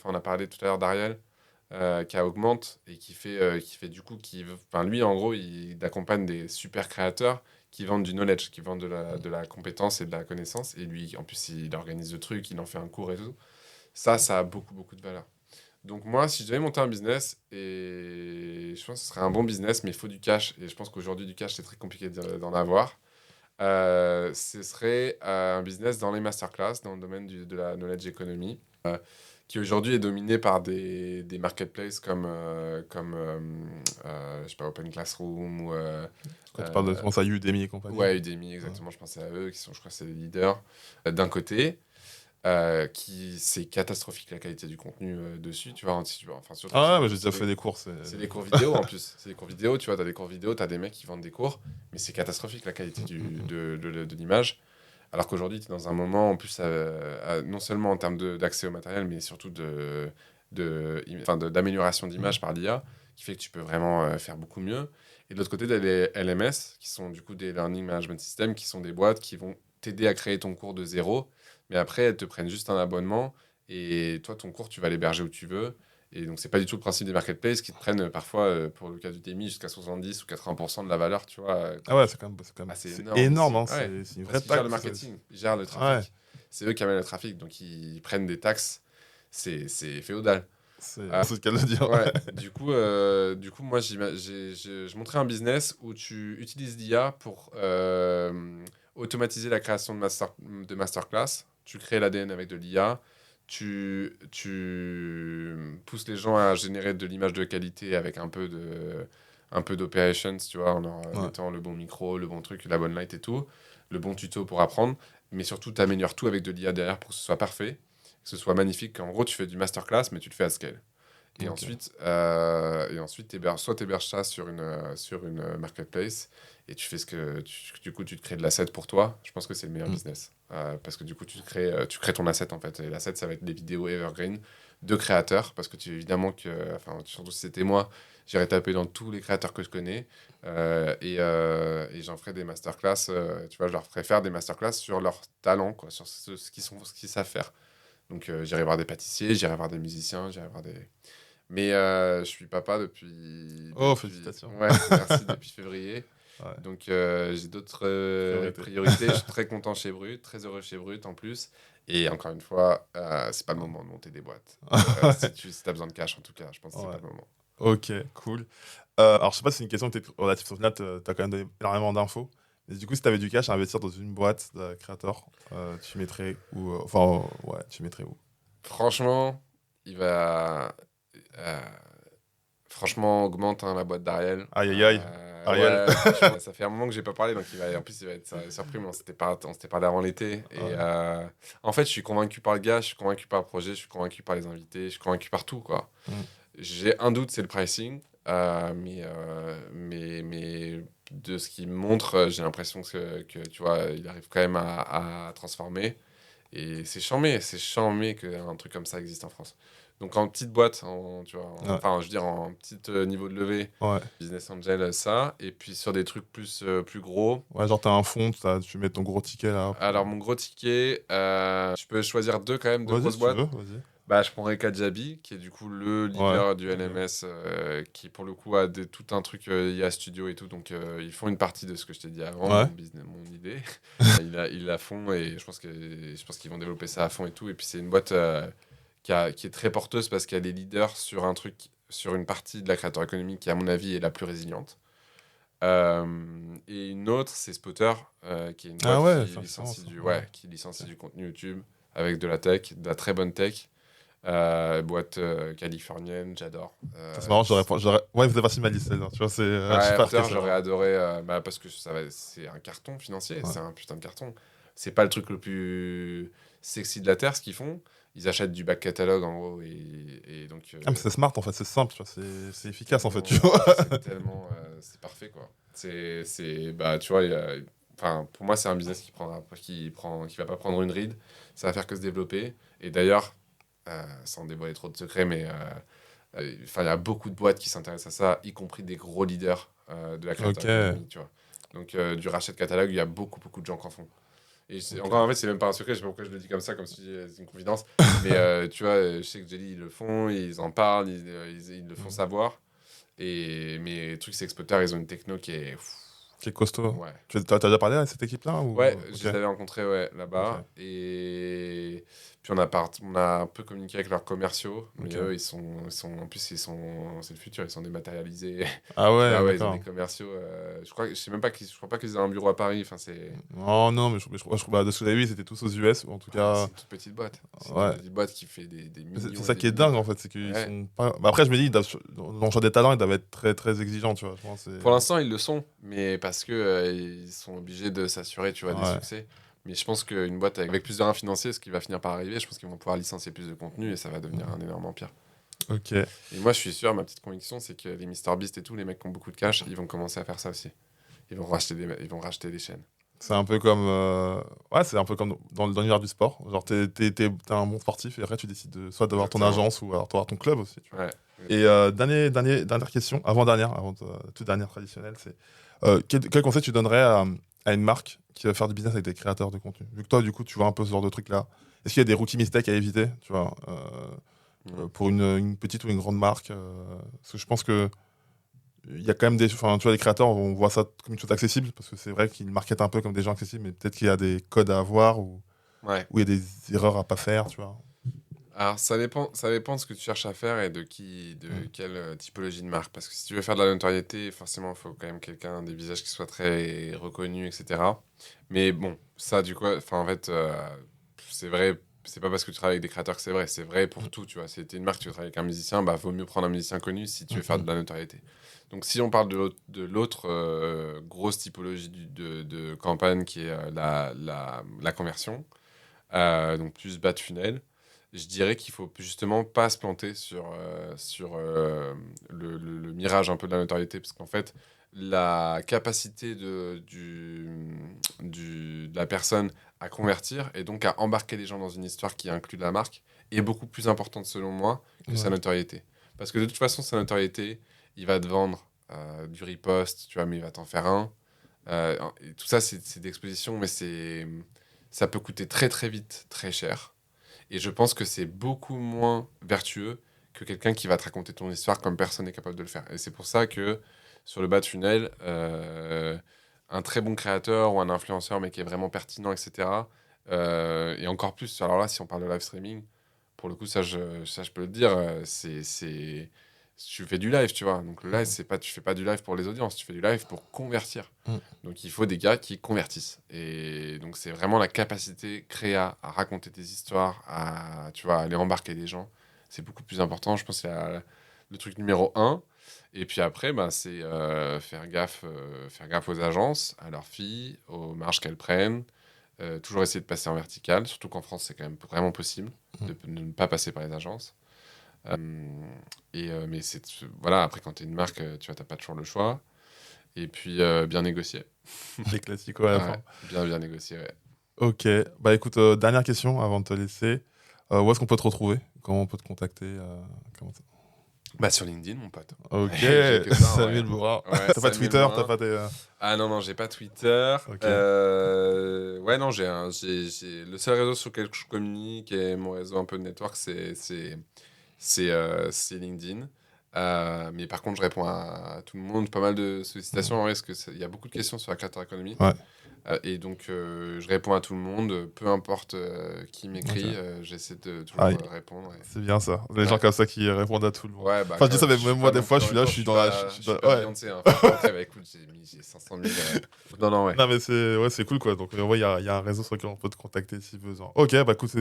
B: on a parlé tout à l'heure d'Ariel, qui augmente et qui fait du coup, enfin, lui, en gros, il accompagne des super créateurs qui vendent du knowledge, qui vendent de la compétence et de la connaissance. Et lui, en plus, il organise le truc, il en fait un cours et tout. Ça a beaucoup de valeur. Donc moi, si je devais monter un business, et je pense que ce serait un bon business, mais il faut du cash. Et je pense qu'aujourd'hui, du cash, c'est très compliqué d'en avoir. Ce serait un business dans les masterclass, dans le domaine de la knowledge economy, qui aujourd'hui est dominé par des marketplaces comme je sais pas, Open Classroom ou
A: Quand tu parles de, je
B: euh,
A: pense à Udemy et compagnie.
B: ouais, Udemy,
A: Ouais.
B: exactement, je pensais à eux, qui sont, je crois, c'est les leaders d'un côté. C'est catastrophique la qualité du contenu dessus, tu vois, enfin surtout
A: Ah ouais, mais j'ai déjà fait des courses.
B: c'est des cours vidéo en plus, c'est des cours vidéo, tu vois, t'as des cours vidéo, t'as des mecs qui vendent des cours, mais c'est catastrophique la qualité de l'image, alors qu'aujourd'hui, tu es dans un moment, en plus, non seulement en termes d'accès au matériel, mais surtout d'amélioration d'image par l'IA, qui fait que tu peux vraiment faire beaucoup mieux. Et de l'autre côté, tu as les LMS, qui sont du coup des Learning Management Systems, qui sont des boîtes qui vont t'aider à créer ton cours de zéro, mais après, elles te prennent juste un abonnement, et toi, ton cours, tu vas l'héberger où tu veux. Et donc, c'est pas du tout le principe des marketplaces qui te prennent parfois, pour le cas du TMI, jusqu'à 70 ou 80% de la valeur, tu vois,
A: Ah ouais,
B: c'est
A: c'est énorme,
B: énormissime.
A: hein.
B: Ouais,
A: C'est une
B: parce
A: vraie
B: qu'ils gèrent le
A: taxe.
B: marketing, ils gèrent le
A: Ouais,
B: trafic. C'est eux qui amènent le trafic, donc ils prennent des taxes. C'est féodal.
A: c'est le cas de le dire.
B: Ouais, du coup moi, je montrais un business où tu utilises l'IA pour automatiser la création de masterclass. Tu crées l'ADN avec de l'IA. Tu pousses les gens à générer de l'image de qualité avec un peu d'operations, tu vois, en
A: Ouais.
B: mettant le bon micro, le bon truc, la bonne light et tout, le bon tuto pour apprendre. Mais surtout, tu améliores tout avec de l'IA derrière pour que ce soit parfait, que ce soit magnifique. En gros, tu fais du masterclass, mais tu le fais à scale. Et
A: Ok.
B: ensuite, soit tu héberges ça sur une marketplace et tu fais du coup, tu te crées de l'asset pour toi. Je pense que c'est le meilleur
A: Mm.
B: business. Parce que du coup, tu crées ton asset en fait. Et l'asset, ça va être des vidéos evergreen de créateurs. Parce que évidemment, enfin, surtout si c'était moi, j'irais taper dans tous les créateurs que je connais et j'en ferai des masterclass. Tu vois, je leur ferai faire des masterclass sur leur talent, quoi, sur ce qu'ils savent faire. Donc, j'irai voir des pâtissiers, j'irai voir des musiciens, j'irai voir des. Mais je suis papa
A: Oh,
B: depuis.
A: félicitations.
B: Ouais, merci, depuis février.
A: Ouais,
B: Donc j'ai d'autres
A: priorité.
B: priorités. Je suis très content chez Brut, très heureux chez Brut en plus. Et encore une fois, c'est pas le moment de monter des boîtes. Si t'as besoin de cash, en tout cas, je pense que c'est
A: Ouais.
B: pas le moment.
A: Ok, cool. Alors, je sais pas si c'est une question peut-être relative. Au final, t'as quand même donné énormément d'infos. Mais du coup, si t'avais du cash à investir dans une boîte de créateur, tu mettrais où enfin, ouais, tu mettrais où?
B: Franchement, il va. euh, Franchement, augmente hein, la boîte d'Ariel.
A: Aïe, aïe, aïe. Ariel.
B: Ouais, franchement, ça fait un moment que j'ai pas parlé, donc en plus, il va être surpris, mais on s'était parlé avant l'été. Et
A: Ouais.
B: en fait, je suis convaincu par le gars, je suis convaincu par le projet, je suis convaincu par les invités, je suis convacu par tout, quoi.
A: Mm.
B: J'ai un doute, c'est le pricing, mais de ce qu'il me montre, j'ai l'impression que, tu vois, il arrive quand même à transformer. Et c'est charmé qu'un truc comme ça existe en France. Donc en petite boîte, tu vois,
A: Ouais.
B: enfin je veux dire en petit niveau de levée,
A: Ouais.
B: business angel, ça. Et puis sur des trucs plus gros.
A: Ouais, genre, t'as un fonds, tu mets ton gros ticket là.
B: Alors mon gros ticket, je peux choisir deux quand même, deux
A: Vas-y,
B: grosses
A: si tu
B: boîtes.
A: veux, vas-y.
B: Bah, je prendrais Kajabi, qui est du coup le
A: Ouais.
B: leader du
A: Ok.
B: LMS, qui pour le coup a tout un truc IA Studio et tout. Donc ils font une partie de ce que je t'ai dit avant,
A: Ouais.
B: mon idée. Ils la font et je pense qu'ils vont développer ça à fond et tout. Et puis c'est une boîte qui est très porteuse parce qu'elle est leader sur un truc, sur une partie de la créateur économique qui à mon avis est la plus résiliente. Et une autre, c'est Spotter, qui est une
A: Ah
B: boîte
A: ouais, forcément, ça. Ouais.
B: qui
A: Ok.
B: licencie du contenu YouTube avec de la tech, de la très bonne tech. Boîte californienne, j'adore.
A: Ça, c'est marrant, Ouais, vous avez pas si mal dit celle-là, tu vois, je suis
B: Ouais,
A: pas
B: Spotter,
A: marqué
B: j'aurais
A: celle-là.
B: adoré, parce que c'est un carton financier,
A: Ouais.
B: c'est un putain de carton. C'est pas le truc le plus sexy de la Terre, ce qu'ils font. Ils achètent du back catalogue en gros, et donc
A: Ah, mais c'est smart en fait, c'est simple, tu vois, c'est efficace en fait, tu
B: tellement,
A: vois.
B: c'est parfait quoi. Bah, tu vois, enfin, pour moi, c'est un business qui va pas prendre une ride. Ça va faire que se développer. Et d'ailleurs, sans dévoiler trop de secrets, mais enfin, il y a beaucoup de boîtes qui s'intéressent à ça, y compris des gros leaders de la créateur
A: Ok,
B: économique, tu vois. Donc, du rachat de catalogue, il y a beaucoup de gens qui en font. Et
A: ok.
B: encore en fait, c'est même pas un secret, je sais pas pourquoi je le dis comme ça, comme si c'est une confidence. Mais tu vois, je sais que Jelly, ils le font, ils en parlent, ils le font
A: Mhm.
B: savoir. Mais le truc, c'est que Spotter, ils ont une techno qui est.
A: Qui est costaud.
B: Ouais.
A: T'as déjà parlé à cette équipe-là
B: Ouais,
A: ou...
B: je
A: Ok,
B: les avais rencontrés ouais,
A: ok,
B: là-bas. Et puis on a un peu communiqué avec leurs commerciaux. Mais
A: ok.
B: eux, en plus, c'est le futur, ils sont dématérialisés.
A: Ah
B: Tu
A: ouais,
B: vois, ouais, ils ont des
A: d'accord.
B: commerciaux. Je sais même pas je crois pas qu'ils aient un bureau à Paris. Enfin,
A: Oh non, mais bah, de ce que j'avais vu, ils étaient tous aux US, ou en tout
B: ouais, c'est
A: cas...
B: une toute petite boîte. C'est une toute
A: Ouais.
B: petite boîte qui fait des
A: C'est
B: millions et
A: ça
B: des
A: qui est
B: millions,
A: dingue en
B: quoi.
A: fait, c'est qu'ils
B: Ouais.
A: sont pas... Bah, après, je me dis, dans le choix des talents, ils doivent être très très exigeants, tu vois. Je pense,
B: Pour l'instant, ils le sont, mais parce que ils sont obligés de s'assurer, tu vois, des
A: Ouais,
B: succès. Mais je pense qu'une boîte avec plus de reins financiers, ce qui va finir par arriver, je pense qu'ils vont pouvoir licencier plus de contenu et ça va devenir un énorme empire.
A: ok.
B: Et moi, je suis sûr, ma petite conviction, c'est que les MrBeast et tout, les mecs qui ont beaucoup de cash, ils vont commencer à faire ça aussi. Ils vont racheter des chaînes.
A: C'est un peu comme... Ouais, c'est un peu comme dans l'univers du sport. Genre, t'es un bon sportif et après, tu décides soit d'avoir ton
B: Exactement.
A: agence ou alors d'avoir ton club aussi, tu vois.
B: Ouais,
A: Et
B: exactement.
A: dernière question, toute dernière traditionnelle, c'est quel conseil tu donnerais à une marque qui va faire du business avec des créateurs de contenu? Vu que toi, du coup, tu vois un peu ce genre de truc-là. Est-ce qu'il y a des rookie mistakes à éviter, tu vois,
B: Mhm.
A: pour une petite ou une grande marque parce que je pense que il y a quand même enfin, tu vois, les créateurs, on voit ça comme une chose accessible, parce que c'est vrai qu'ils marketent un peu comme des gens accessibles, mais peut-être qu'il y a des codes à avoir
B: Ouais.
A: ou il y a des erreurs à pas faire, tu vois.
B: Alors, ça dépend de ce que tu cherches à faire et de
A: Mm.
B: quelle typologie de marque. Parce que si tu veux faire de la notoriété, forcément, il faut quand même des visages qui soient très reconnus, etc. Mais bon, ça, du coup, enfin, en fait, c'est vrai, c'est pas parce que tu travailles avec des créateurs que c'est vrai. C'est vrai pour
A: Mm.
B: tout, tu vois. Si t'es une marque, tu veux travailler avec un musicien, bah, vaut mieux prendre un musicien connu si tu
A: Mm,
B: veux faire
A: mm.
B: de la notoriété. Donc, si on parle de l'autre grosse typologie de campagne qui est la conversion, donc plus bas de funnel, je dirais qu'il faut justement pas se planter sur le mirage un peu de la notoriété, parce qu'en fait, la capacité de la personne à convertir et donc à embarquer les gens dans une histoire qui inclut la marque est beaucoup plus importante selon moi que sa
A: Ouais.
B: notoriété. Parce que de toute façon, sa notoriété, il va te vendre du riposte, tu vois, mais il va t'en faire un. Et tout ça, c'est d'exposition, mais ça peut coûter très très vite, très cher. Et je pense que c'est beaucoup moins vertueux que quelqu'un qui va te raconter ton histoire comme personne n'est capable de le faire. Et c'est pour ça que sur le bas de funnel, un très bon créateur ou un influenceur, mais qui est vraiment pertinent, etc. Et encore plus, alors là, si on parle de live streaming, pour le coup, ça, je peux le dire, tu fais du live, tu vois. Donc le live,
A: Mm,
B: c'est pas, tu fais pas du live pour les audiences, tu fais du live pour convertir.
A: mm.
B: Donc il faut des gars qui convertissent. Et donc c'est vraiment la capacité créa à raconter des histoires, à tu vois, aller embarquer des gens. C'est beaucoup plus important. Je pense que c'est le truc numéro un. Et puis après, bah, c'est faire gaffe aux agences, à leurs filles, aux marges qu'elles prennent. Toujours essayer de passer en vertical, surtout qu'en France, c'est quand même vraiment possible de ne pas passer par les agences. Euh, mais voilà, après, quand tu es une marque, tu vois, t'as pas toujours le choix. Et puis, bien négocier.
A: Les classiques à la
B: Ouais,
A: fin.
B: bien négocié, ouais.
A: Ok, bah écoute, dernière question avant de te laisser. Où est-ce qu'on peut te retrouver? comment on peut te contacter comment ça-
B: Bah, sur LinkedIn, mon pote.
A: Ok,
B: J'ai que ça,
A: Samuel
B: ouais.
A: Bourrin.
B: Ouais,
A: T'as pas
B: Samuel
A: Twitter,
B: Bourrin.
A: t'as pas des.
B: Ah non, j'ai pas Twitter.
A: Ok.
B: Ouais, non, le seul réseau sur lequel je communique et mon réseau un peu de network, c'est LinkedIn. Mais par contre, je réponds à tout le monde, pas mal de sollicitations, en vrai, parce qu'il y a beaucoup de questions sur la creator economy.
A: Ouais.
B: Et donc, je réponds à tout le monde, peu importe qui m'écrit,
A: Ok.
B: j'essaie de toujours
A: Ah,
B: répondre.
A: C'est bien ça. Les
B: Ouais.
A: gens comme ça qui répondent à tout le monde.
B: Ouais, bah,
A: Enfin, je dis ça, mais
B: suis
A: même
B: pas
A: moi, des
B: non
A: fois,
B: plus-
A: je suis là,
B: en
A: je
B: même
A: suis
B: temps,
A: dans la.
B: je suis pas
A: Ouais.
B: Beyoncé, hein. Enfin, après, bah, écoute, j'ai 500 000. Non, ouais.
A: Non, mais c'est cool, quoi. Donc, ouais, il y a un réseau sur lequel on peut te contacter si besoin. Ok, bah écoute,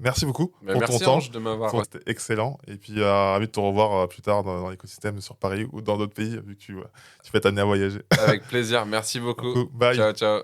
A: merci beaucoup
B: Bah,
A: pour
B: merci,
A: ton temps.
B: Ange, de m'avoir.
A: C'était excellent. Et puis, ravi de te revoir plus tard dans l'écosystème sur Paris ou dans d'autres pays, vu que tu vas être amené à voyager.
B: Avec plaisir. Merci beaucoup.
A: Beaucoup. Bye.
B: Ciao, ciao.